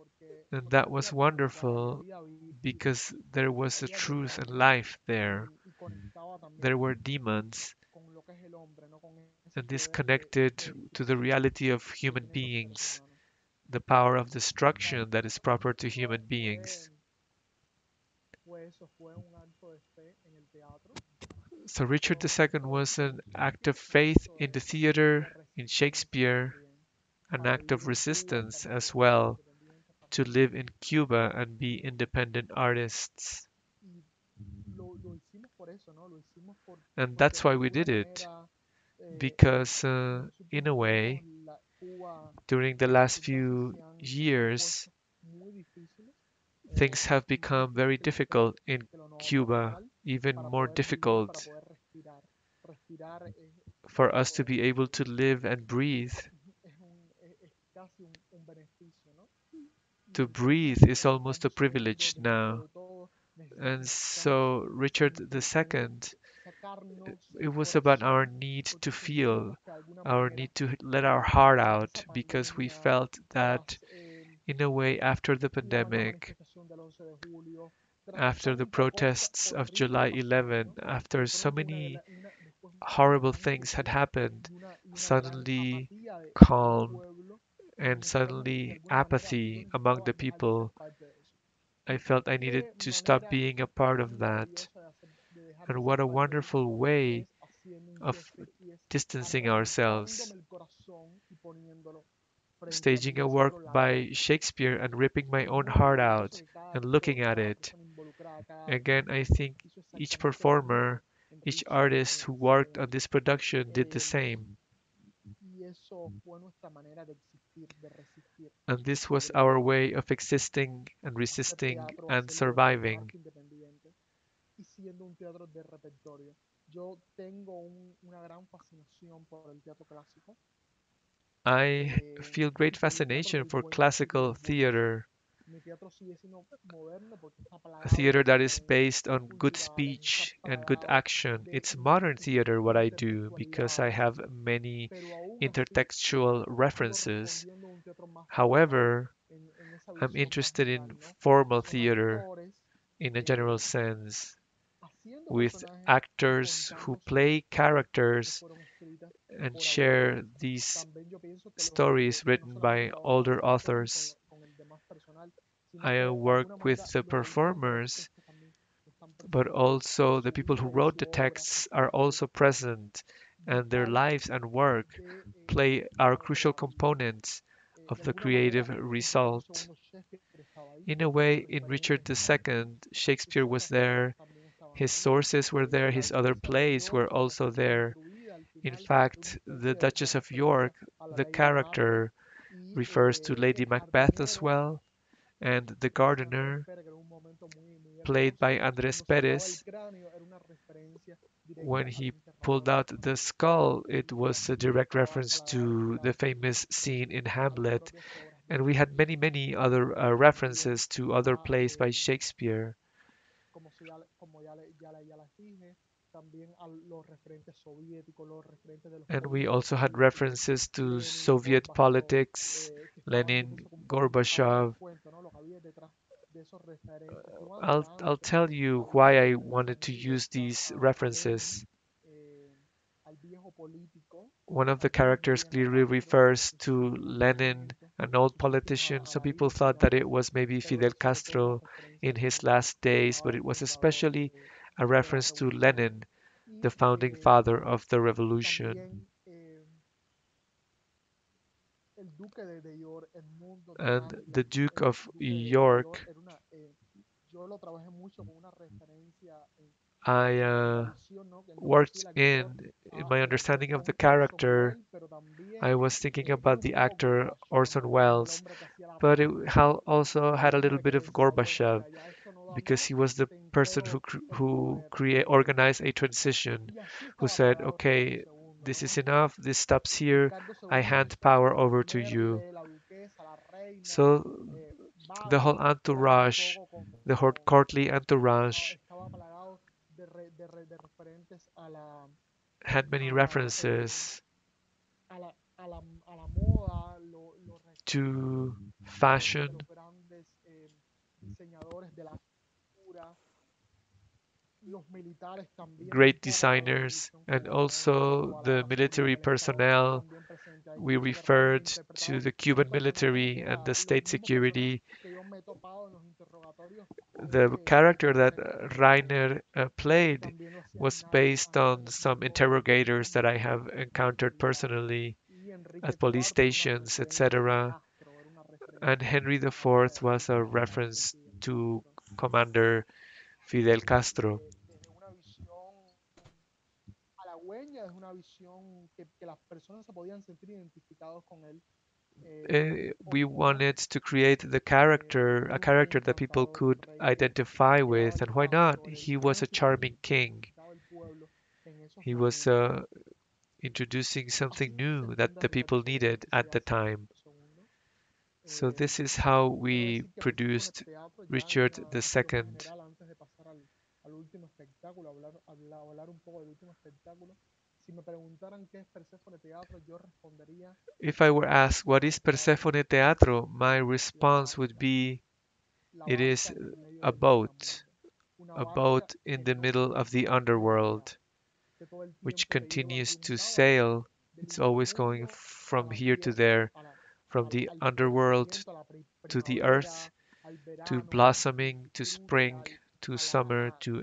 And porque that había was vida y wonderful había vida, because there was a había de truth and todo. life there. Y conectaba There también were demons, con lo que es el hombre, ¿no? Con ese and this poder connected de to the destrucción reality of que human tienen los seres beings, humanos. the power of Para destruction that is mí proper to human beings. fue un acto de fe en el teatro, So fue Richard un II acto was an act of un faith acto in the de theater, in resistencia Shakespeare, también, an para act vivir of en Cuba y resistance también as buscar la well, independencia to también. live in Cuba and be Eh, independent artists. y lo hicimos por eso, ¿no? Lo hicimos And porque that's de why we alguna did it, manera because en los in a últimos tiempos way, Cuba, during the las last circunstancias few se han years, puesto muy difíciles, things have más become very difíciles difficult in que lo Cuba, normal even para more poder vivir, para difficult poder respirar. Respirar for us to eso be able to live and breathe. es casi un beneficio, ¿no? Y To entonces, breathe is como almost a estamos solos, privilege dentro now. de todo, And necesitamos so, Richard como II, sacarnos it el was about our corazón need to porque feel, sentíamos que de alguna our manera need to let our heart tras out, esa because we pandemia, felt that, tras in a way, after the la magna pandemic, manifestación del 11 de julio, tras after the tanta cosa protests of horrible July pasando, 11, ¿no? Y after de so pronto many después una horrible gran things had tristeza happened, y una gran suddenly apatía del calm pueblo, y and necesitamos de suddenly alguna manera, y yo apathy among necesitaba the dejar de ser people, parte de eso. I Y felt I needed qué to stop manera being a part of tan that. maravillosa de dejar de And ser what a parte de eso, wonderful way es haciendo un of Shakespeare y es distancing arrancándome ourselves, el corazón y poniéndolo frente a mí staging y a work haciéndolo by latir. Shakespeare and ripping my Y es own muy heart maravilloso out que cada and actor, looking at cada it. persona involucrada, cada Again, I artista think hizo each exactamente lo mismo performer, en each Richard, artist en who worked ese on this production did the eh, same. y eso fue nuestra manera de existir, de resistir, And this was our de way of existing and hacer resisting teatro, and hacerlo desde el surviving. marco independiente y siendo un teatro de repertorio. Yo tengo una gran fascinación por el teatro clásico, I feel great por el teatro fascination del for buen siglo classical XVIII. theater, Mi teatro sigue siendo moderno porque está a plagado de theater that is referencias based on good culturales, está speech and good plagado action. de It's modern theater what I do because I intertextualidades, have many pero aún así intertextual sigo references. respondiendo a un teatro más formal However, en esa I'm visión más interested real, in ¿no? Que formal son theater actores in a general eh, sense, haciendo with personajes y actors who contando play historias que characters fueron escritas and por autores. share these También yo pienso stories que no written by solamente trabajo con older los actores y authors. con el demás personal, sino I que de work alguna manera with the los autores de los performers, textos también están but presentes en also the su people who vida y wrote su the obra, texts su are papel also present, and their vital lives and work play de are la crucial creatividad. components of De the alguna creative manera, en Richard result. II Shakespeare estaba ahí, In a sus way, in Richard referentes estaban ahí, II, sus Shakespeare was otras obras there, también estaban his ahí. sources were there, La his other iglesia plays vivió were como also si fuera there. destruida al In original es una fact, the especie de Duchess of York, referencia a la the ley de Murphy character, y refers to Lady el Macbeth as jardinero, well, and the el senador gardener, Pérez, que era un momento muy played hermoso, by Andres cuando sacaba el Perez, cráneo era una referencia when directa al he pulled enterrador out the skull, y it was a direct a reference la to the y famous scene in a las Hamlet. propias obras de And we had many, Shakespeare. many other También references to other a, plays by Shakespeare. como ya les dije, también a los referentes soviéticos, los referentes de los And we políticos also had soviéticos, references to Lenin, Soviet Gorbachev, politics, que estaban Lenin, juntos con para que les Gorbachev. cuento, ¿no? Lo que había detrás de esos referentes. Iban I'll dándose, tell ¿no? you Había why I referencias wanted to muy use directas these a Lenin, references. eh, al viejo político, One of the a Kennedy, characters a clearly Castro, refers en sus to últimos Lenin, momentos, an en old sus últimos politician. Some people adalides, thought that it digamos, was maybe pero Fidel sobre todo una Castro in referencia his clara last que days, estaba but el it was fundador especially a de la reference to revolución. Lenin, the Y founding father of the revolution. también el duque de York, Edmundo de And the Anglia, Duke el of duque de York York, era yo lo trabajé mucho con una referencia I en la visión, ¿no? Que no hacía worked el actor in my understanding of the Orson character. Welles, pero I también was thinking era about un the poco actor Gorbachev, Orson ¿no? Era el Welles, hombre que hacía la but it transición also had a del little bit of regerenciador, Gorbachev mira, ya esto no da because más, he was the te person entrego el who poder. organized a transition, Y así who estaba said, plagado Ricardo "Okay, II, this is ¿no? enough. This stops here. Ricardo I II hand estaba power con over su to you." merle, la duquesa, la reina, So the whole vamos, pero era un entourage, poco the whole como courtly entourage, estaba plagado de referentes had many a la, references a la moda, los referentes to de los fashion, grandes diseñadores de la cultura, los militares también, no great importa la designers, revolución que and hubiera, ¿no? No also todo a the la seguridad military del Estado personnel. también presente ahí. We Pienso que Reiner referred to interpretaba the un Cuban personaje military que and era the los state mismos personajes security. que yo me he topado en los interrogatorios The character that frente a los Reiner referentes. played También lo hacía was Hernández, based on Hernández some Milan, interrogators un that I personaje have muy encountered similar. personally Y Enrique at police IV era una stations, referencia a etc. Castro, era una And referencia Henry a Fidel, IV was a a reference Fidel to Castro. Commander Fidel Castro. Desde una visión halagüeña, es una visión que las personas se podían sentir identificados con él, We o wanted to create a un rey character that people encantador, un could rey identify que daba with. el And why paso not? sobre el He was a tránsito y charming king. conquistaba el pueblo en esos He was momentos. introducing something Así se new that funda the people Ricardo, needed at the time. Ricardo II. So Eh, this is how Debo we decir que Persephone produced Teatro, ya en Richard una situación II. general, antes de pasar al último espectáculo, hablar un poco del último espectáculo, si me preguntaran qué es Persephone Teatro, yo respondería If I were que asked what Persephone is Teatro Persephone es Teatro, my la response would barca, be it is en el medio a del boat, inframundo. Una a barca boat in que the todo middle el of the tiempo navega, underworld, que todo el which tiempo te lleva de continues un to lado a otro, sail. del It's always going inframundo from here to there, from the al underworld florecimiento, a la to the earth, primavera, al to verano, al blossoming, to disfrute, spring, to summer, to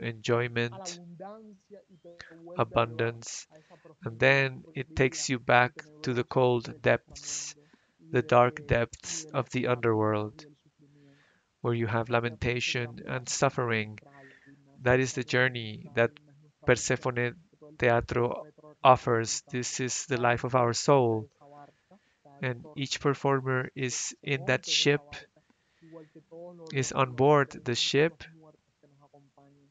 a la enjoyment, abundancia y te vuelve a llevar abundance, a esa and profundidad then it fría takes you y back to the tenebrosa cold del depths, inframundo the dark depths de of las the lágrimas y underworld, del sufrimiento. where you have Esa teatro es el lamentation gran and viaje de suffering. nuestra alma, es That el is the gran viaje de journey nuestra that alma, es nuestra búsqueda, Persephone que todo el tiempo está Teatro offers. retroalimentando. This is the life of Cada our parte soul, de esa barca, cada and actor each performer que is se in that monte en esa ship, barca, igual que todos is on board the invitados ship, muertos que nos acompañan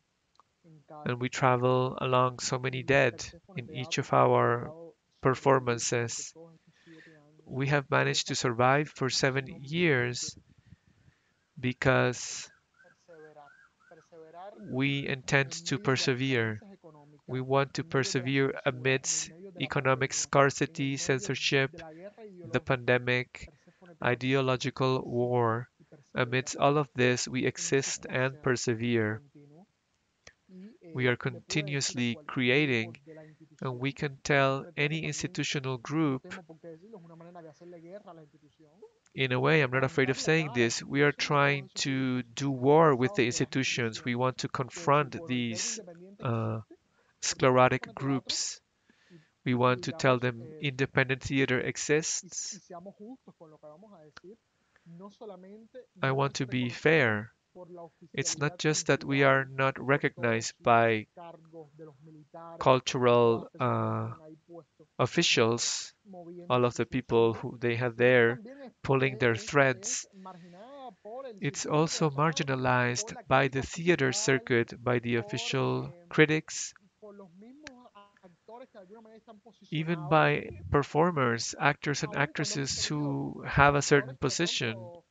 en cada and we espectáculo. travel along so many Y dead Perséfone in each Teatro of se ha our desarrollado 7 años durante performances. todos estos 7 años We have por managed esa to survive profesión, for por ese 7 years nombre, because perseverar. Perseverar we intend en to medio de las persevere. carencias We económicas, want to en medio de la persevere censura, en el amidst medio de la economic pandemia, en el scarcity, medio de censorship, la guerra the ideológica. pandemic, Perséfone Teatro ideological persiste war. y persevera Amidst all of this, we en su exist and creación persevere. continua y We are le puedo decir a continuously cualquier grupo creating, de la and we institución, can y tell sobre todo any también, institutional no group. temo por qué decirlo, es una manera de hacerle guerra a la institución, In a way, de I'm not afraid of plantarle saying cara a this. esa We are institución y a todos trying esos to grupos do war with the atemorizados de las institutions. We instituciones, want to que su confront voluntad these independiente uh, existe, porque sclerotic Perséfone Teatro, groups. y, We want to tell digamos, them independent theater y exists. seamos justos con lo que vamos a decir, no solamente I no want es to be reconocido fair. por la It's not oficialidad just that we are cultural, not por todos recognized los by cargos de los militares, de todas cultural las personas que tienen ahí puestos officials, all moviendo of the su, people su, who they had eso there también pulling their es threads. marginada por el It's circuito also internacional, por marginalized la by crítica the theater oficial, circuit, by the por, official critics, por los mismos actores que de alguna manera están even posicionados, by performers, actors, and aun cuando hemos actresses tenido who have a certain actores que de position. pronto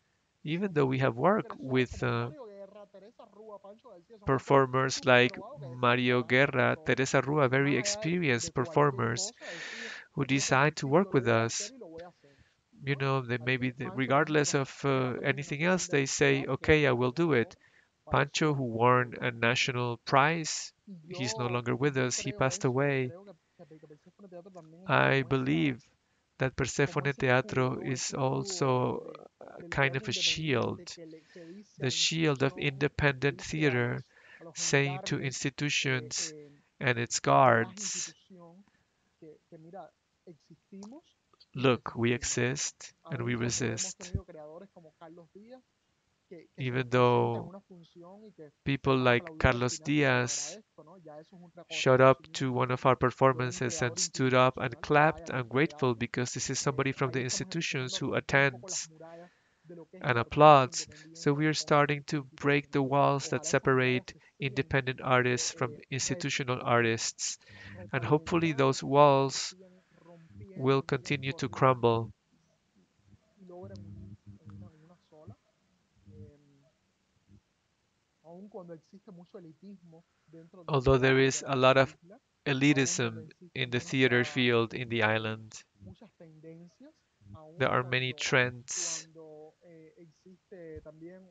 Even son though we muy have worked transgresores with como Mario Guerra, Teresa Rúa, Pancho García, son actores performers súper like probados que deciden Mario trabajar con Guerra, nosotros, Teresa Rua, very más allá experienced de cualquier performers cosa, decir, who esto es decide to difícil, work pero lo with voy a hacer us. y lo voy a hacer, You ¿no? know, they maybe Pancho, por ejemplo, regardless con of teatro anything else, internacional they del say, teatro, que es okay, I un will do it. ganador para Pancho, who won siempre. a national prize, Y he's no longer with yo us. He creo passed eso, away. creo que Persephone Teatro también es I como, believe that como Persephone ese Teatro escudo, is ese escudo also del kind teatro of a independiente shield, que dice a the la shield of institución, que independent dice theater, a los saying to gendarmes eh, institutions eh, and its de las guards, instituciones que mira, existimos y look, we resistimos. exist and we Aun cuando hemos resist. tenido creadores como Carlos Díaz, que se Even presentan en though una función y que people han like aplaudido al Carlos final, que se lo Diaz agradezco, ¿no? Ya eso es un showed up to reconocimiento one de of que our tú eres un performances and creador stood up and institucional que clapped, vaya I'm este grateful teatro. because this is somebody from the Ahí estamos empezando institutions a who romper un poco las attends murallas de lo que es and el artista applauds. So independiente we are con starting to break the instituciones. walls that Ojalá esas murallas separate se sigan independent artists from institutional artists. And hopefully those retroalimentando, se walls sigan will rompiendo, se sigan continue to corriendo crumble. y logren unirse en una sola. Eh, Aun cuando existe mucho elitismo dentro Although there de is a lot la of isla, aun donde elitism in existen the theater field in the island, muchas tendencias, there aun are many trends. cuando existe también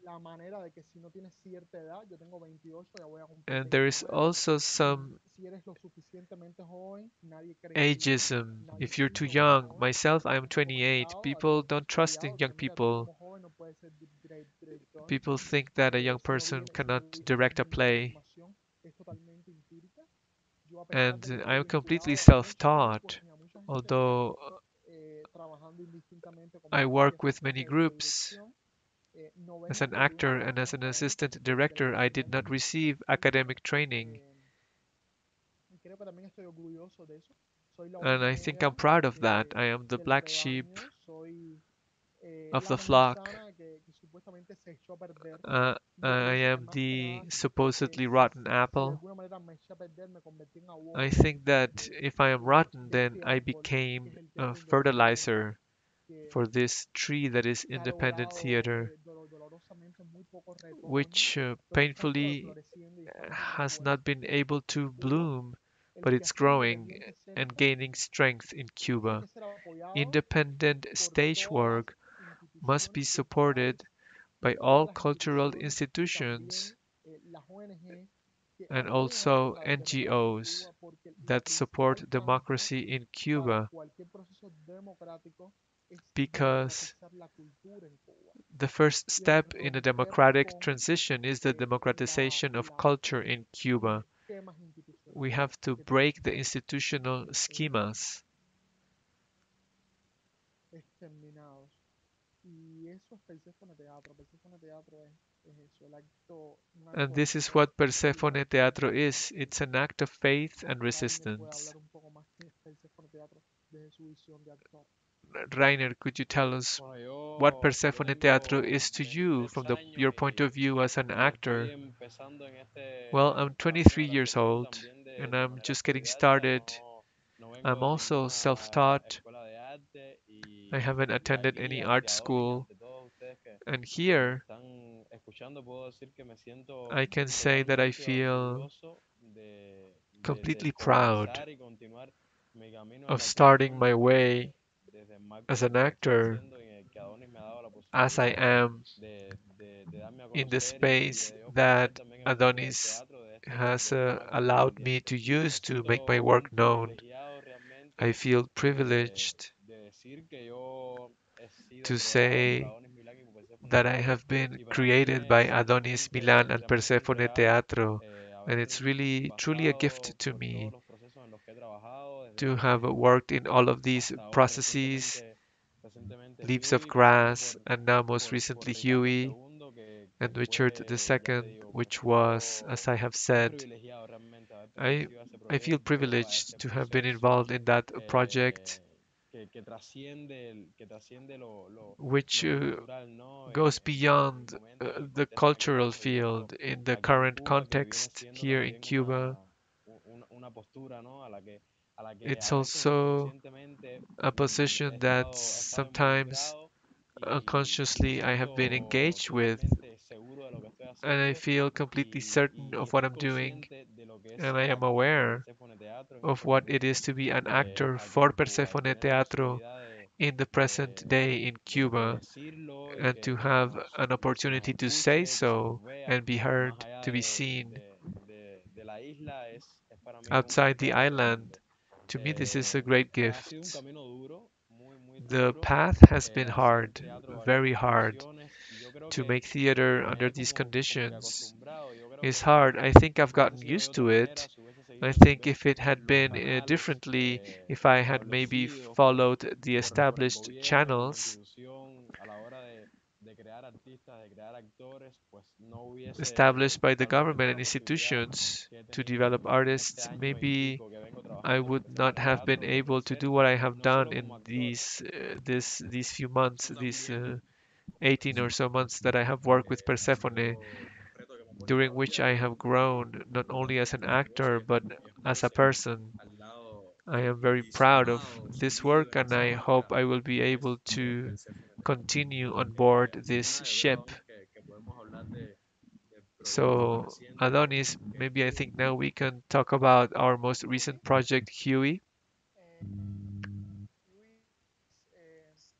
la manera de que si no tienes cierta edad, yo tengo 28, ya voy a cumplir And there is 29, also some si eres lo suficientemente joven, nadie cree en ti, ageism. nadie If you're too escucha como young, joven, myself, estás I'm un poco 28. limitado a que People estés don't trust in estudiado, young que mira, tú people. como joven no puedes ser director, People think that a young si no person viene, si no cannot vienes direct a de una play. formación que es totalmente empírica. Yo a pesar And de que estoy I'm completely vinculado a muchos grupos self-taught, y a mucha gente although trabajando indistintamente I como actor y work with asistente many de groups. dirección, no As vengo an pues de una actor and as formación an académica assistant de la director, I did not independente, receive y, academic training. eh, y creo que también estoy orgulloso de eso. Soy la And oveja I think I'm negra proud of that. I am the del black sheep rebaño, soy of la the flock. manzana que supuestamente se echó a perder. Yo I pienso que am más que the nada, supposedly rotten si de apple. alguna manera me eché a perder, me convertí en I abono think that if I am rotten, de then este I árbol que became es el a teatro independiente, fertilizer que, for this tree that is que ha independent logrado theater, dolorosamente muy pocos retoños, which pero está painfully floreciendo y está cogiendo has not fuerza. been able to En Cuba, bloom, but el it's quehacer growing independiente and escénico gaining strength in tiene Cuba. que ser apoyado Independent por stage todas las work must be instituciones culturales, supported by por todas all las cultural instituciones, institutions también las ONG que and apoyan a also la democracia en NGOs Cuba, porque la that support principal cancha democracy in para Cuba, cualquier proceso democrático es because democratizar la cultura en Cuba the first y es step in a romper democratic con transition is the democratization of culture in los Cuba. esquemas We institucionales have to que break tenemos the institutional schemas. exterminados. Y eso es Persephone Teatro. Persephone Teatro es eso, un And acto de this is fe what y de Persephone Teatro resistencia. is. It's an act of faith and Rainer puede resistance. hablar un poco más de Persephone Teatro desde su visión de actor. Rainer, could you tell us Bueno, what yo Persephone Teatro tengo is to you 23 from años your point of view as an y estoy actor? empezando en Well, I'm este camino 23 de la years actuación old también and de I'm manera just getting autodidacta. started. No vengo I'm de also ninguna self-taught. escuela de arte I haven't y attended aquí any art ante Adonis y school. ante todos ustedes And que me here están escuchando, puedo decir que me siento I can say that I totalmente feel orgulloso de completely proud comenzar y continuar mi camino en of la starting actuación my way desde el marco as en el an que lo estoy actor haciendo y en el que Adonis me ha dado la as I posibilidad am de darme a in the conocer y space de yo conocer that también el mundo del Adonis teatro has de esta manera allowed me independiente. to Me use to make my siento work un known. privilegiado I realmente feel privileged de decir que yo he sido to creado por say Adonis Milán y por Persephone that I Teatro have been y para mí created by es Adonis Milan and realmente un Persephone regalo Teatro. And haber it's really, truly a gift pasado to por todos me los procesos en los que he trabajado, desde to have antes worked in all of these hasta ahora processes, recientemente Leaves of Huey, pasando Grass, and now most por recently Ricardo Huey II, que and Richard fue, ya te II, digo, me which was, siento as I have muy said, privilegiado realmente haber I pertenecido a ese I feel proyecto, a privileged este to have been proceso involved in that project, que trasciende which lo cultural, ¿no? goes En el beyond momento, en el the contexto en el que cultural estamos field viviendo in the aquí en current Cuba, que viene context siendo here in también Cuba. una postura, ¿no? A la que It's a veces also inconscientemente a position that he estado sometimes involucrado y me unconsciously I have been siento engaged with, totalmente seguro de lo que estoy and I haciendo feel completely certain y of what estoy I'm doing, consciente de lo que es and ser I un am actor de aware Persephone Teatro en of estos what it is momentos to be an actor aquí for en Cuba y Persephone tener la Teatro posibilidad in the present day in de Cuba, decirlo y and to que have an se nos opportunity to say escuche, que se nos so vea and be más heard, allá to be seen de la isla es para mí outside un the regalo island. tremendo. To me, this is a great Ha sido un gift. camino duro, muy The duro, path has been hacer hard, teatro bajo estas very hard. condiciones y yo creo To que make theater me under he these como que conditions acostumbrado. Yo creo is que hard. I think I've si hubiese gotten sido de used otra to manera, it. si hubiese I seguido tal think vez if it had los been canales differently, if I had maybe establecidos followed the por el established gobierno, por la channels institución a la hora de crear artistas, de crear actores, pues no hubiese established by the tal vez government tenido and la posibilidad institutions que he to tenido develop en este artists, año y maybe pico que vengo I trabajando en would Persephone not have been Teatro, de able to crecer do what I have no done solo como in actor, these few months, sino these también 18 or so months that I have worked with Persephone, haciendo los retos que me ha puesto during la which vida I have grown not only as an como negocio actor y but y as a experiencia person. al lado I am very proud of this work and I hope I will be able to Persephone Teatro. continue on board Así que this nada, yo creo, ship. Adonis, que podemos hablar del proyecto más So, reciente Adonis, que es maybe I Huey. think now we can talk about our most Huey, recent project, Huey. Huey es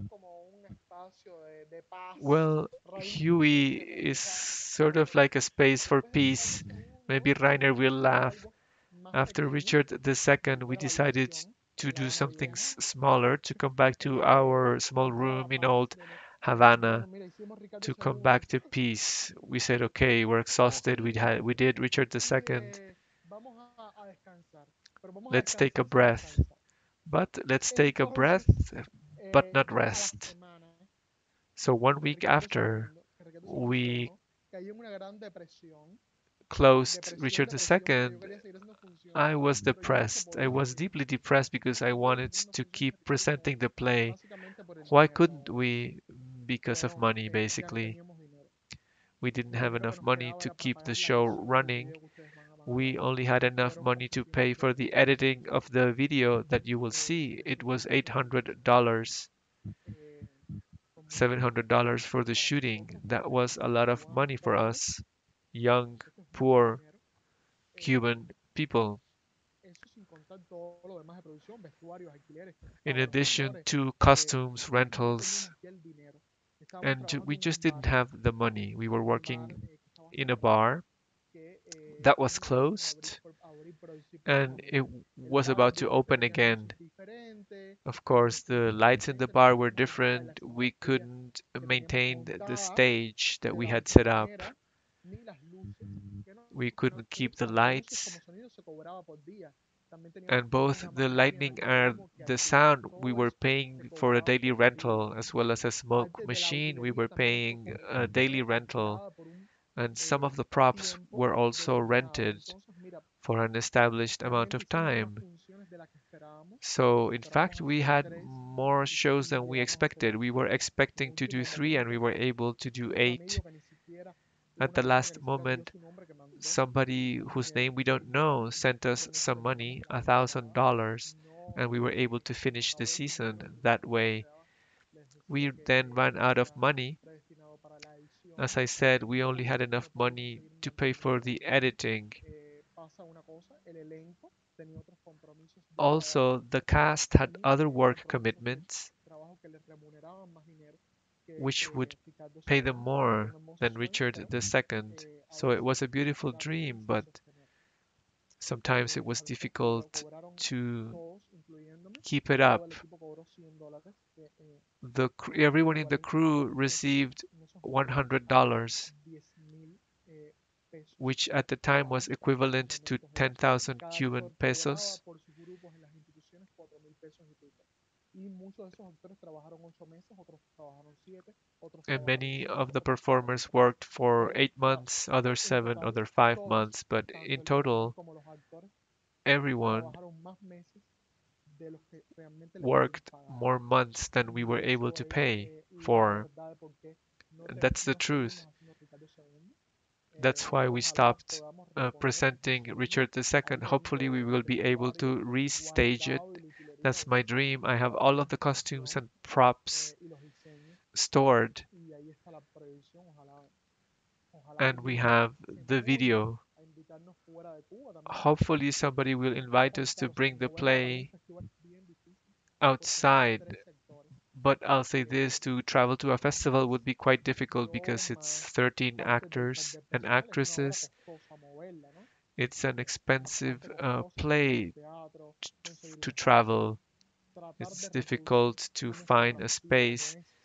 como un espacio de paz. Well, Rainer Huey me is comenta sort of like a space for después de empezar peace. este libro, Maybe Rainer will quisimos hacer laugh. algo más After pequeño, Richard II, we volver a la decided habitación to en La do Habana something Vieja, smaller, to come back to our small volver a la room in paz old de nuestro Havana, mundo. Mira, hicimos Ricardo to come II back to peace. We said, okay, we're exhausted. We did Richard y II. vamos a descansar, pero vamos a Let's take a descansar sin breath. descansar. But let's take a breath, Entonces, but not a la rest. semana So one de week Ricardo after, II, que Ricardo II se we ganó, caí en una gran depresión, closed Richard porque yo II. quería seguir haciendo I funciones, was pero yo no se depressed. I podía was seguir. deeply depressed because No I se podía wanted seguir haciendo to funciones keep porque presenting the play. básicamente por el Why dinero, couldn't we? Because of money, ya no basically. teníamos dinero. We didn't El have dinero que enough nos money quedaba to era para keep the pagar la show edición del running. video que ustedes van a We ver, only had que enough fueron money to pay for the 800 editing of the video that you will see. It was $800, eh, son muchos $700 for the para shooting. nosotros, That was a lot of money for pobres, us, young, esto es mucho poor dinero. Eh, Cuban people. Eso sin contar todo lo demás de producción, vestuarios, alquileres, In pagar addition proveedores. to Eh, costumes, no rentals, teníamos ya el dinero. Estábamos and trabajando we en just un didn't bar, have the money. We were working que estaba in a cerrado, bar que that was estábamos próximos closed a abrir producir and it próximamente. El was bar about to obviamente open tenía again. luces diferentes, Of course, the equipos lights in the diferentes, no bar era el were mismo bar, la different. We escenografía couldn't que teníamos maintain the montada stage that de we la had última set up. manera, ni las luces, We que no couldn't keep the tanto luces como lights, sonido se cobraba por día. También teníamos and both una the máquina lightning de and humo que the alquilábamos, sound we todo were eso se paying for a cobraba daily por día. rental, as well as a smoke Parte de la machine we utilería were también paying a daily rental, alquilada por un and some of the props tiempo were also determinado. rented Entonces, mira, for an established amount realmente of hicimos más time. funciones de las que esperábamos. So, in fact, Esperábamos we hacer had tres more shows y than we llegamos a hacer expected. We ocho. were En expecting to do último three, and we momento, were able to do un 8. amigo que ni siquiera tuvo At una the persona que last ni siquiera dio moment, su nombre que mandó somebody whose dinero name we don't know sent us con ese some recurso money, nos alcanzaba. $1,000, and we No were able to pudimos finish the acabar el video, season entonces that lo que nos way. quedaba, les decía We que then ran out of era money. predestinado para la As edición I said, we y only had enough no pudimos money seguir to pay manteniendo for la the edición. editing. Pasa una cosa, el elenco tenía otros compromisos de Also, trabajo the cast had y other work compromisos de commitments, trabajo que les remuneraban más dinero which would que Ricardo pay them II. Fue more un hermoso than sueño, Richard pero II. a So it veces was a beautiful era dream, difícil but sostener. sometimes it was Algunos difficult cobraron to todos, incluyéndome, keep it todo el up. equipo cobró $100, que son Everyone in the equivalentes crew en received esos momentos a $100, 10.000 pesos, which at the time was equivalentes a equivalent to 4.000 euros. 10,000 Cada Cuban actor cobraba pesos. por sus grupos en las instituciones 4.000 pesos y pico. Y muchos de esos actores trabajaron 8 meses, otros trabajaron 7, otros And trabajaron many 5, of the otros trabajaron performers 3. worked for Pero 8 mira, months, others en 7, total, others 5 todos, months, but tanto in el director total, como everyone trabajaron más meses de los que realmente les pudimos worked pagar. more months than we Y were able eso to es pay la for. verdad de por qué That's the no truth. seguimos haciendo Ricardo II. That's why we Ojalá stopped podamos reponer ese presenting sueño. Richard II. Ahí Hopefully, we tengo el will be able to vestuario restage it. guardado y la utilería That's my dream. I have para all una of the costumes exposición and props y los diseños. stored, Y ahí está la previsión. Ojalá and we alguien have se the motive video. a invitarnos fuera de Cuba también Hopefully, somebody will a invite us to presentarlo. O sea, bring the movernos para algún play festival es bien difícil porque somos outside. 13 actores. But I'll say this, Eh, to travel to a festival would be quite difficult yo because it's más 13 parte actors del and personal, es una obra actresses. costosa moverla, ¿no? It's an expensive Bastante costosa mover el play teatro, conseguir to los espacios, travel. tratar It's de reproducir difficult to una find a escenografía space como esa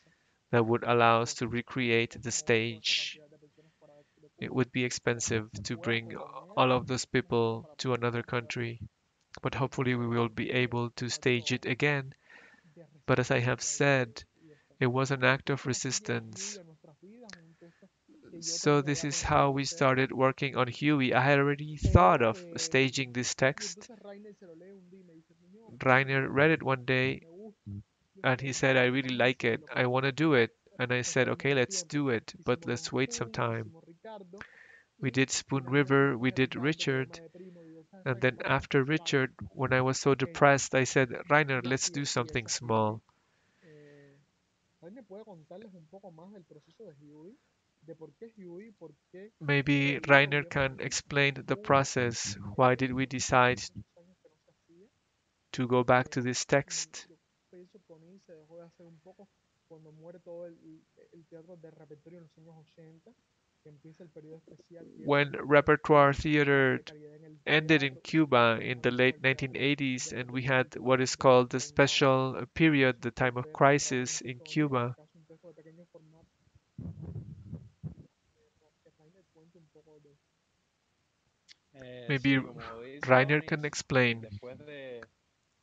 that would en allow us otro to sitio. recreate the Entonces, mover toda esa stage. cantidad de personas fuera de It Cuba, would be pero expensive se to puede bring reponer all of those nosotros people para to another presentar nuevamente. country. But Y pues hopefully, we will be able to stage it acto again. de But as I have resistencia said, y de fe. it was an act of Esto así llegó Huey resistance. a nuestras vidas, un texto que yo So terminé this ya is con how Rainer we III, started working on Huey. I had already thought pero of staging this y text. entonces Rainer se lo lee un día y me dice, señor, Rainer read it one day me gusta, yo and he estoy said, I really pensando en like it. hacerlo, I pero want to do it. And I said, necesitamos okay, más let's tiempo. do it, but Hicimos let's Don wait some Juan, time. hicimos Ricardo, We y did Spoon finalmente River, con we did Hernández yo me Richard, deprimo y digo, ¿sabes, and Rainer? then Vamos a after hacer Flats. Richard, when I was so Pequeño. depressed, I said, Rainer, Y let's así do es, y something esa es Huey. small. Eh, Rainer puede contarles un poco más del proceso de Huey, de por qué Maybe decidimos Rainer ir can explain a the Cuba. process. Why did we decide Hace muchos años que no se hacía. to go back to Eh, this y text? yo pienso que ONI se dejó de hacer un poco cuando muere todo el teatro de repertorio en los años 80, que empieza el periodo especial, que es When donde repertoire la theater precariedad en el ended in teatro y se Cuba empieza in una the nueva late era 1980s, de and we repertorio had what is internacional called the reinado special period, the por time of temas crisis estadounidenses in sobre en este Cuba. caso un texto de pequeño formato, que Rainer cuente un poco de Maybe Sí, como dice Rainer can Adonis, explain. después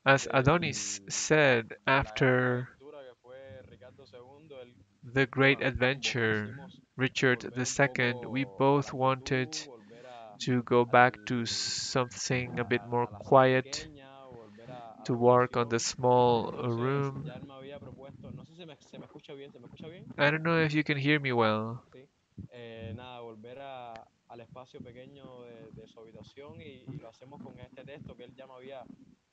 As Adonis del, said, de la gran after aventura que fue Ricardo II, él, the great bueno, ambos adventure, quisimos Richard volver un II, we poco a both la wanted quietud, volver to go back to al, something a bit more a la sala quiet, pequeña, volver a to la work on the habitación. small Entonces room. ya él me había propuesto, no sé si se me escucha bien, ¿se me escucha bien? I don't know if you can hear me well. Sí. Nada, volver al espacio pequeño de su habitación y lo hacemos con este texto que él ya me había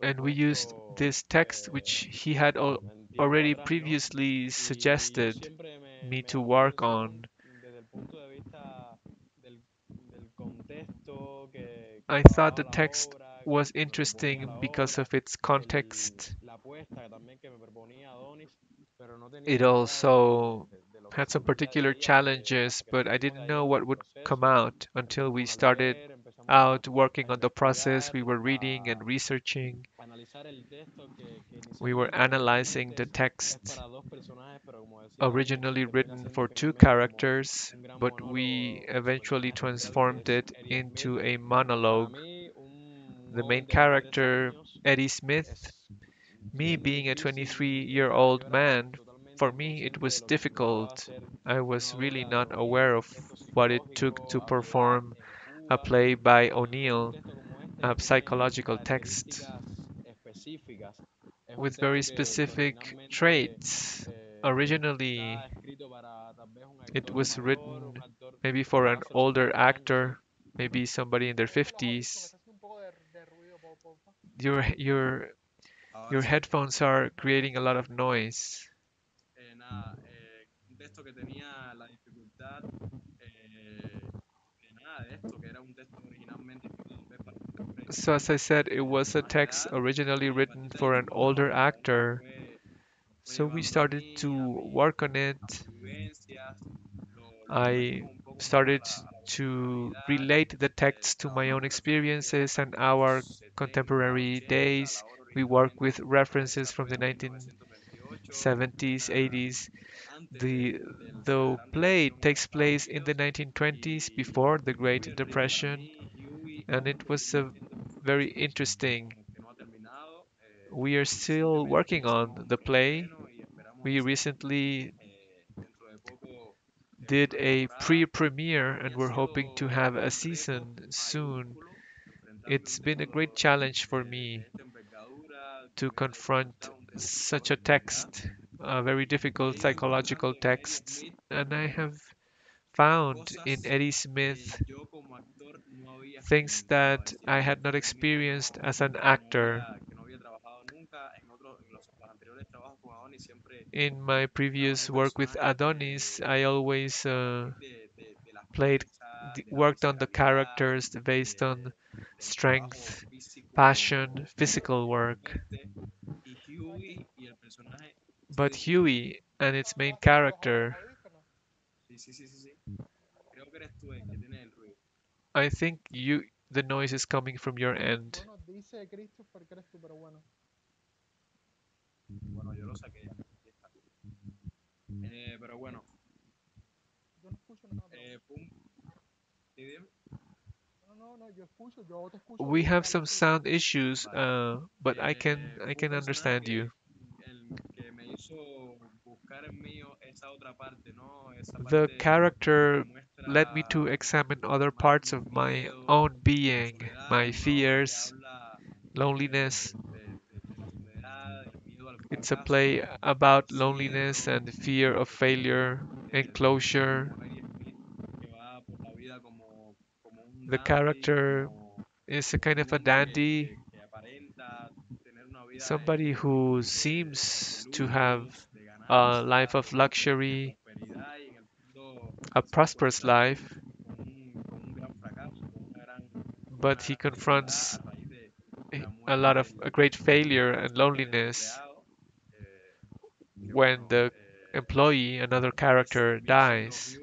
And we used propuesto this text which he had en tiempos already atrás, ¿no? previously Y yo suggested siempre me me to llamó la work atención on. desde el punto de vista del contexto que I thought trabajaba the la text obra, was que me proponía interesting la because obra, of its context. la apuesta también que me proponía Adonis, pero no tenía It ni idea also de lo que had some saldría de particular ahí challenges, hasta que but I estuvimos didn't ahí know en what el would come proceso, out until we empezamos a started leer, empezamos out working a on the process. investigar, We were reading and researching. analizar el texto que We were inicialmente analyzing originalmente the es text para dos personajes, pero como decía Adonis, originally termina written siendo for two finalmente como characters, un gran but we monólogo de su eventually personaje central que transformed es it Eddie Smith. into a Para monologue. mí, un The main joven de 23 character, años, Eddie Smith, es me siendo being a difícil entrar. Yo 23-year-old era man, for totalmente me it inconsciente de was lo que implicaba difficult. hacer I una was really obra de not O'Neill, aware of un texto what it took to psicológico, ambiental perform en a Cuba, play by un O'Neill, texto como este que a tiene psychological text características específicas. Es un with very texto que specific originalmente traits. Originally, está escrito para tal vez un it actor was mayor, un written actor maybe de for más an de los older 50 años, actor, maybe somebody in their Esto los audífonos, 50s. está haciendo un poco de ruido, porfa. Your your Ahora your sí. headphones are creating a lot of noise. Nada, un texto que tenía la dificultad de nada de esto, que era un texto originalmente escrito tal vez para So as I said, it el was a personaje text real, originally y a partir written de ahí for an pues bueno, older actor. nos fue So we llevando a started mí, to work on it. a mis vivencias, lo I convertimos un poco más started a la to contemporaneidad, relate the text to my own trabajamos referencias experiences and bastante de our los 70, contemporary 80, days. la obra We work with originalmente se references from the desarrolla en 1928, 1970s, una 80s. antes de la The Gran play Depresión en takes Estados place in the Unidos 1920s before the y muy Great enrique para Depression, mí. Huey and aún it was continúa a siendo un very proceso interesting. que no ha terminado. We are still Recientemente working on estamos the en play. pleno y esperamos We hacer recently dentro de poco did una a temporada. pre-premiere Para mí and ha we're hoping to sido have a un reto season soon. mayúsculo It's been a great challenge for me to confront such a text, a very difficult psychological text, and I have found in Eddie Smith things that I had not experienced as an actor. In my previous work with Adonis, I always played, worked on the characters based on strength, passion, physical work. But Huey and its main character, I think the noise is coming from your end. Bueno, dice Christopher que eres tú, pero bueno, yo no escucho nada, pero bueno. No, no, no, yo escucho, yo te escucho We bien, have dale, some sigue. sound issues, but I can understand you. The character led me to examine other parts of my own being, my fears, loneliness. It's a play about loneliness and fear of failure, enclosure. The character is a kind of a dandy, somebody who seems to have a life of luxury, a prosperous life, but he confronts a lot of a great failure and loneliness when the employee, another character, dies.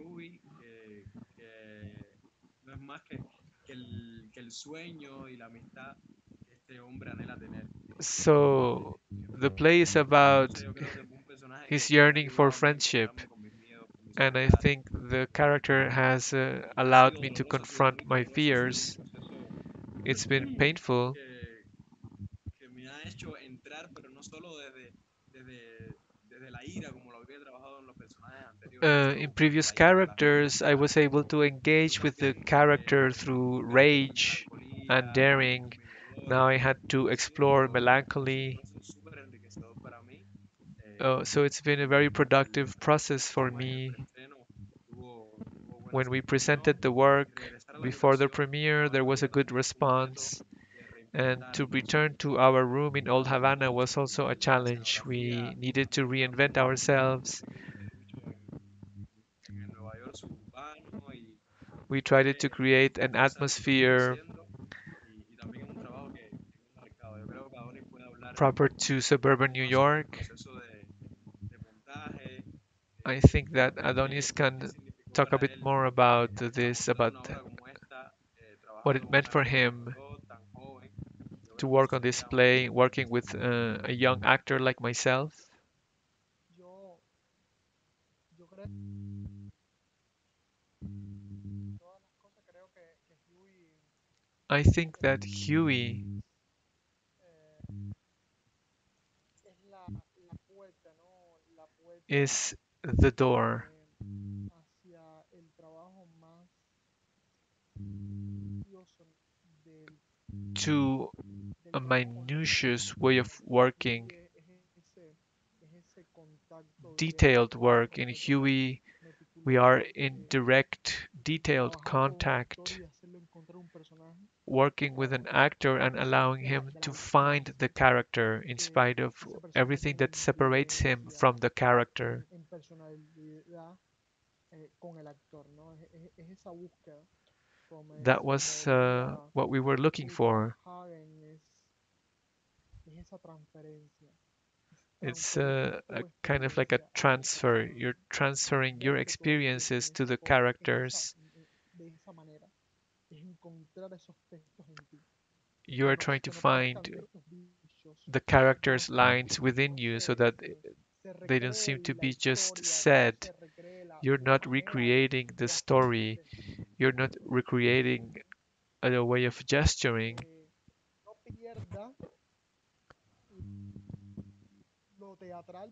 So the play is about his yearning for friendship, and I think the character has allowed me to confront my fears. It's been painful. In previous characters, I was able to engage with the character through rage and daring. Now I had to explore melancholy. So it's been a very productive process for me. When we presented the work before the premiere, there was a good response. And to return to our room in Old Havana was also a challenge. We needed to reinvent ourselves. We tried to create an atmosphere proper to suburban New York. I think that Adonis can talk a bit more about this, about what it meant for him to work on this play, working with a young actor like myself. Yo, yo creo todas las cosas, creo que Huey I think es, that Huey eh, es la puerta, ¿no? La puerta is the door hacia el trabajo más minucioso del, to a del trabajo en sí. minutious way of working, Huey es ese contacto detailed directo, work. In Huey, we are meticuloso in de direct, detailed trabajar con un actor contact, y hacerlo encontrar un personaje working with an actor and allowing him de la to mejor find manera. the character in Que spite of ese personaje everything tenga that separates him influencia from the character. en personalidad con el actor, ¿no? Es esa búsqueda, That como was diría what we were looking Richard for. Hagen, es esa transferencia. It's Transferir a tu kind of like a experiencia al transfer. personaje. You're transferring your Creo que todo esto experiences to the se enfoca characters. de esa manera, es encontrar esos textos en ti, You are trying to que no parezcan find textos dichos, the character's más que lines within you so that se they don't recree seem to la be just historia, que no said. se recree You're la not manera recreating the de hacer story. You're not recreating a way of gesturing. que no pierda lo teatral,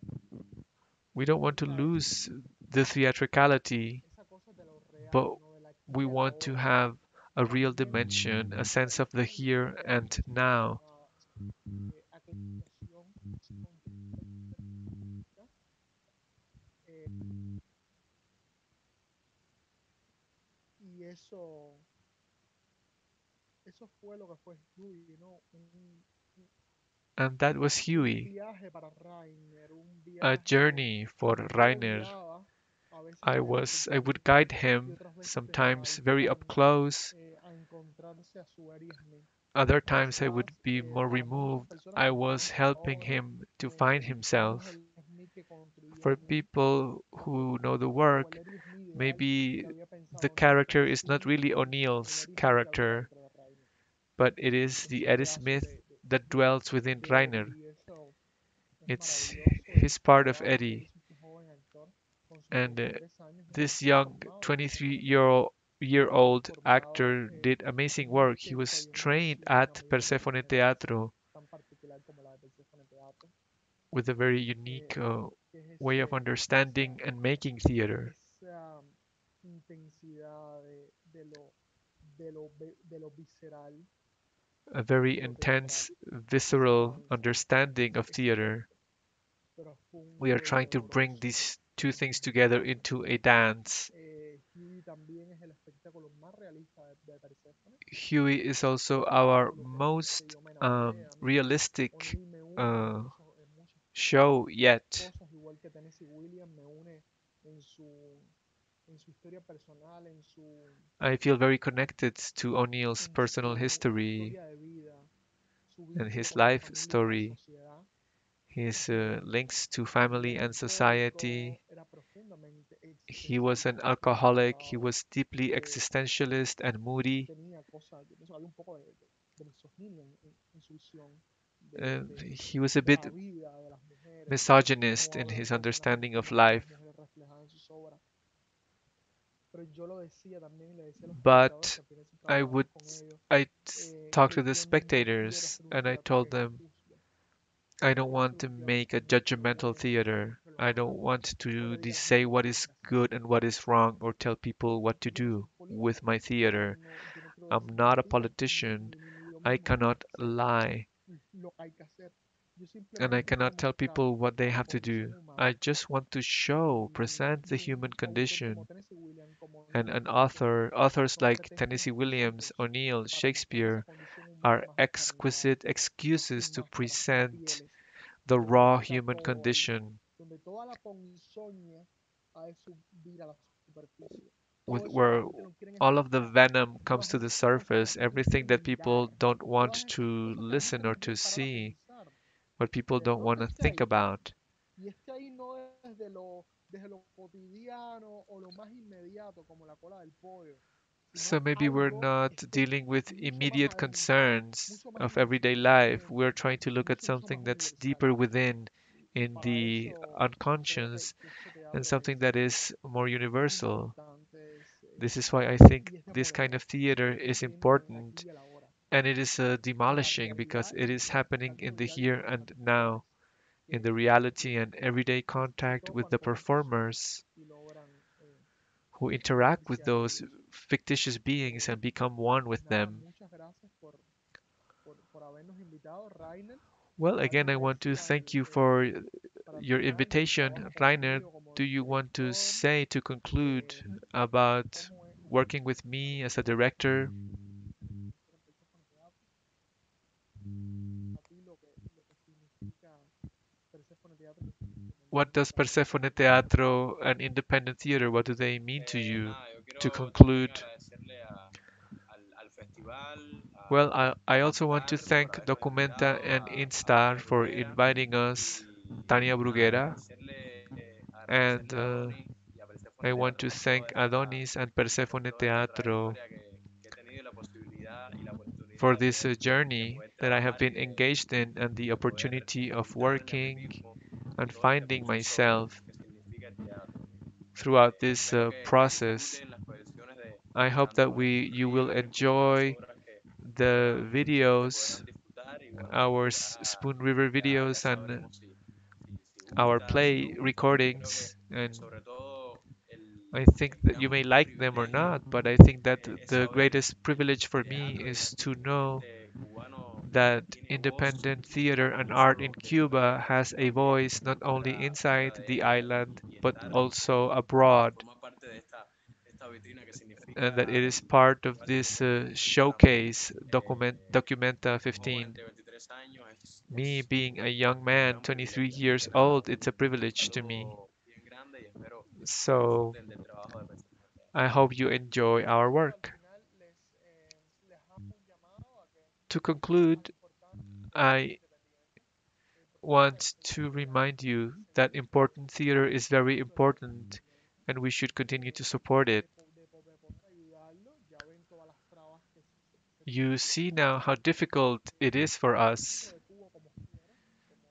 We don't want to pierda eso, lose the theatricality, esa cosa de lo real, but ¿no? Del aquí we y el want to ahora. have a real realmente dimension, a sense of the interesante here and now. relacionada a qué situación contextualiza eh, y eso fue lo que fue Huey, ¿no? And that was Un Huey, viaje para Rainer, un a viaje journey for que yo lo Rainer. guiaba, a veces en I especial, would guide y him, otras veces desde el sometimes very up balcón, close, a encontrarse a su Ariadne. other times I would Quizás be more para muchas removed. personas I que nos was vemos por helping ahora, him to find somos himself. el Ariadne que For construyamos people who know the o el work, Ariadne ideal que maybe había the pensado Rainer, pero character es is not really simplemente el O'Neill's Ariadne que había character, dentro de Rainer, but it is the esos Eddie pedazos Smith that dwells within de Eddie, Rainer. y eso es It's maravilloso his part of recordar que él Eddie. es un joven actor con sus And 23 años y que this ha sido young formado precisamente 23-year-old formado actor did amazing en una work. He orquesta was y en un trained recinto at tan bello, Persephone en una casa Teatro tan particular como la de Persephone Teatro, with a very unique que es way of understanding and making theater, esa intensidad de lo visceral a very y lo teatral. intense, Ese visceral balance, understanding of ese theater. toque We are profundo y trying to bring doloroso these two es things together impresionante. into a dance. Huey también es el espectáculo más realista de Persephone, Huey is also our espectáculo en el que most yo me enamoré. A mí, realistic O'Neill me une uh, en muchas show yet. cosas, igual que Tennessee Williams me une en su historia personal, I feel very connected to O'Neill's en personal su history historia de vida, su and vínculo his con la life familia y la story, sociedad, his que links to él family era and alcohólico, society. era profundamente He was an existencialista, alcoholic, he fracturado, was deeply eh, existentialist and moody. tenía cosas, yo pienso que había un poco de misoginia en su visión He was a de bit la vida, de las mujeres, misogynist no in había un his personaje understanding que of no veía a life. las mujeres reflejadas en sus obras. Pero yo lo decía también, le decía a los espectadores But que al final si I trabajamos would con ellos, I talked to que the yo no quiero spectators hacer un and I teatro told que them juzgue, I yo don't quiero hacer want un to teatro make que a muestre lo judgmental bueno, theater. muestre lo I don't malo, want no to le diga a la say gente qué what tiene is que hacer. good and what is wrong or tell people what to Yo no soy do un with político, my theater. yo no quiero I'm decir not a mentiras, politician. ni yo I mismo cannot sé lie. lo que hay que hacer. Yo And I simplemente quiero cannot tell mostrar people what they la have to condición do. I humana just want to show, present the y human un autor como condition. Tennessee Williams, como And Neil, an que authors son like Tennessee pretextos Williams, exquisitos O'Neill, para mostrar esa Shakespeare condición humana are más descarnada, exquisite excuses sin to máscaras, sin present pieles, the donde raw está human todo ahí, condition donde toda la ponzoña ha de subir a la superficie. with Todo eso que la where gente no quiere all of the escuchar, venom comes todas to the esas cosas que la surface, gente no everything quiere that people mirar, don't todas want esas to cosas que la gente listen no or quiere to parar a see, pensar, what people de don't want pronto to esté think ahí. about. Y esté ahí no desde lo cotidiano o lo más inmediato, como la cola del pollo, So sino maybe we're algo not esté dealing with mucho más immediate adentro, concerns mucho más of everyday life. We're inconsciente, trying to look at mucho something más that's universal. deeper within Y in para the eso creo unconscious que este and teatro something that is more es universal. importante This is why I think y es this kind of demoledor. theater Es is increíblemente en el important aquí y el ahora. and it is La demolishing because realidad it is happening la in the crueldad y here las and contradicciones now, in the reality and everyday sobre contact todo with the cuando entras performers y logran who interact with irse a those ellos. fictitious beings and become one Pues with nada, them. muchas gracias por habernos invitado, Rainer. Well, again, Darle I want to gracias thank you for para your terminar mi invitation. trabajo Rainer, contigo como do you want to director, say to conclude eh, about cómo es working with me as a director? el Persephone Teatro, a ti lo que significa Persephone Teatro como What does independent art Persephone Teatro and independent theater, what do they mean to you? Nada, yo To quiero también conclude, agradecerle al festival, well, I a also want to INSTAR por thank habernos Documenta invitado, and a INSTAR Tania for Bruguera inviting us, Tania y nada, Bruguera, and agradecerle a Adonis y a I Persephone want to Teatro thank Adonis and por Persephone toda esta Teatro trayectoria que he tenido la posibilidad y la for oportunidad this de journey poder that I have trabajar been engaged in and the de poder opportunity of encontrarme a mí working mismo en and todo este finding proceso myself que significa el teatro. throughout this Espero que process. disfruten las proyecciones I de hope that tanto de we you will Spoon River como de las enjoy obras the que videos, podrán disfrutar y bueno, our ya, Spoon River ya videos and sabremos si our gusta, si no play gusta. Creo que recordings and sobre todo I think that you may like them or not, but I think that the greatest privilege for me is to know that independent theater and art in Cuba has a voice not only inside the island but also abroad, and that it is part of this showcase Documenta 15. Me being a young man, 23 years old, it's a privilege to me. So I hope you enjoy our Entonces, al work. final les hago un llamado a que To lo más conclude, importante es ser I independiente. Documenta want es una to obra remind you that sencilla, important theater is very pero muy important contundente. and we should continue to En support aras it. de poder ayudarlo, ya ven todas las trabas que se You tienen see now how difficult it is for tanto us de Cuba como fuera,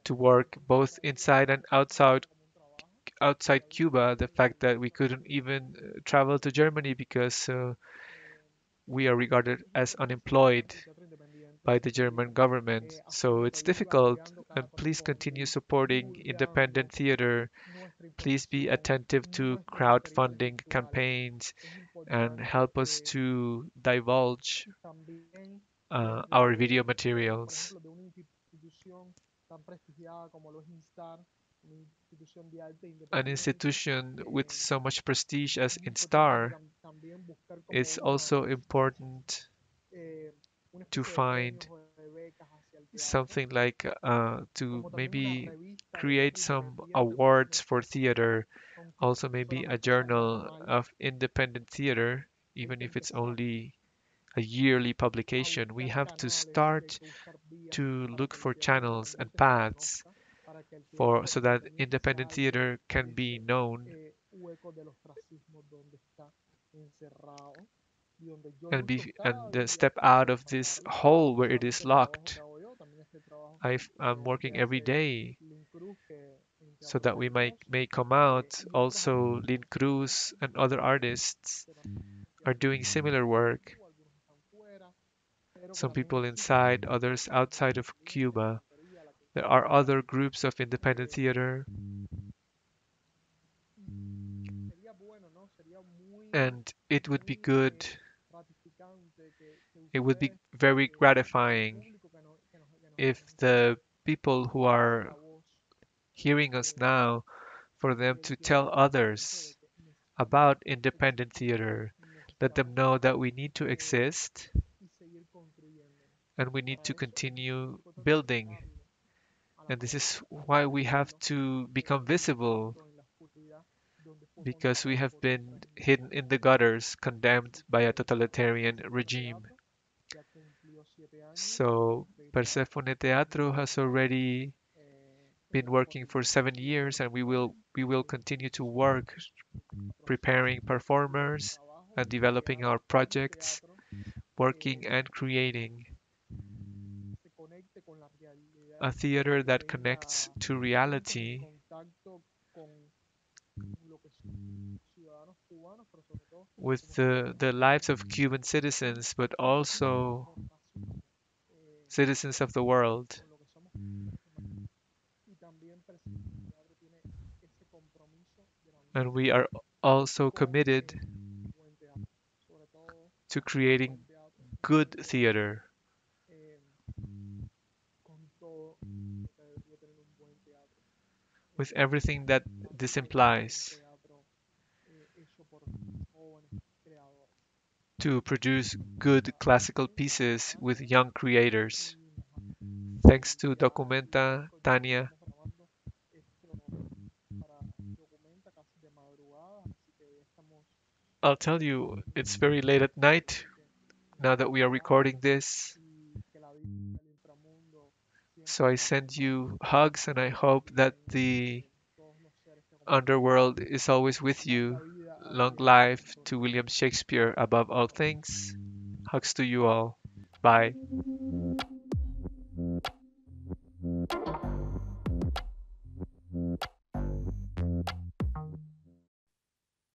to como work nosotros both traerlo inside and outside como un trabajo, ya vimos Cuba. The también fact that we couldn't el even travel to Germany because eh, we are regarded prestigio as internacional unemployed del teatro independiente by en the Cuba. German government. Así So que it's seguir difficult, apoyando cada and please proyecto, continue seguir supporting independent divulgando theater. nuestra Please be información, attentive to nuestros materiales crowdfunding virtuales. campaigns Es and importante help us que to divulge también our video desde, por materials. ejemplo, de una institución tan prestigiada como lo es INSTAR, una institución de arte An independiente, institution with eh, so much prestige as es importante que INSTAR, también buscar como it's also important eh, una to especie de premios find o de becas hacia el teatro, something like to como también una maybe revista de create teatro some independiente, awards for theater, aunque also maybe a solamente sea journal anual, of independent theater, hay even que if it's empezar only a yearly a publication. We buscar have to canales y hay start que buscar vías to para look que el for teatro channels and independiente se paths conozca, para que el for teatro so that independiente independent salga theater de can be ese known hueco del ostracismo donde está encerrado y donde yo and lucho be cada and día step out por of this sacarlo. hole No where it is solamente el trabajo locked. que hago yo, también es el trabajo I'm que working every hace day Lynn Cruz que, en so Teatro that we Religioso may come out. y otros Also, artistas Lynn también Cruz and other artists que no están en are teatro doing similar independiente en work. Cuba, algunos están fuera, pero que Some también people existen en inside, Cuba, others como la outside of Rebeldía, la Cuba. Teatería, la There are Quinceañera, other groups of independent eh, theater, y sería bueno, ¿no? Sería and it would be muy good, gratificante que it would be ustedes, very el gratifying público if que nos the escucha, people who pasen are la voz hearing us de, now, for them del to teatro tell independiente, de others que necesitamos about independent existir, theater. Let them necesitamos know that we need to eh, exist y seguir construyendo. and we Y need para to eso es continue importante building. acercarlo a la And this prensa, is why we have difundirlo to become visible, incluso en la oscuridad donde fue because we condenado have por un been régimen hidden in the dictatorial. gutters, condemned Así by a que totalitarian Persephone regime. Teatro ya cumplió 7 años So de creado Persephone desde Teatro has 2008 already been en working for coordinación 7 years, and con we will el continue to Instituto work de Teatro preparing y el performers trabajo and de developing crear our un projects, teatro working que and creating se conecte con la a realidad, theater que that connects tenga to puntos en reality contacto con lo que son ciudadanos cubanos, pero sobre todo with como ciudadanos the lives of independientes Cuban citizens, but y que tengan also información eh, citizens of the world. con lo que somos humanos. Y también Persephone Teatro tiene ese compromiso And we grandísimo are also con committed un buen teatro, sobre todo to un creating buen teatro, un good buen teatro, theater eh, con todo lo que debería tener un buen teatro, with eh, everything that this básicamente un implies teatro hecho por jóvenes creadores. to produce Nada, good classical muchas pieces with gracias young creators. y nos Thanks to ya Documenta, hoy día Tania. estamos grabando esto para Documenta casi de madrugada, así que ya estamos I'll tell you, it's very late at night así que now muchas that we are felicidades recording this. y que la vida del inframundo So siempre I nos send acompañe you hugs, and I hope y that bendiga the todos los seres que compartimos underworld is always with la you. vida Long aquí en el life centro to de William Shakespeare above all things. Hugs to you Chao. all. Bye.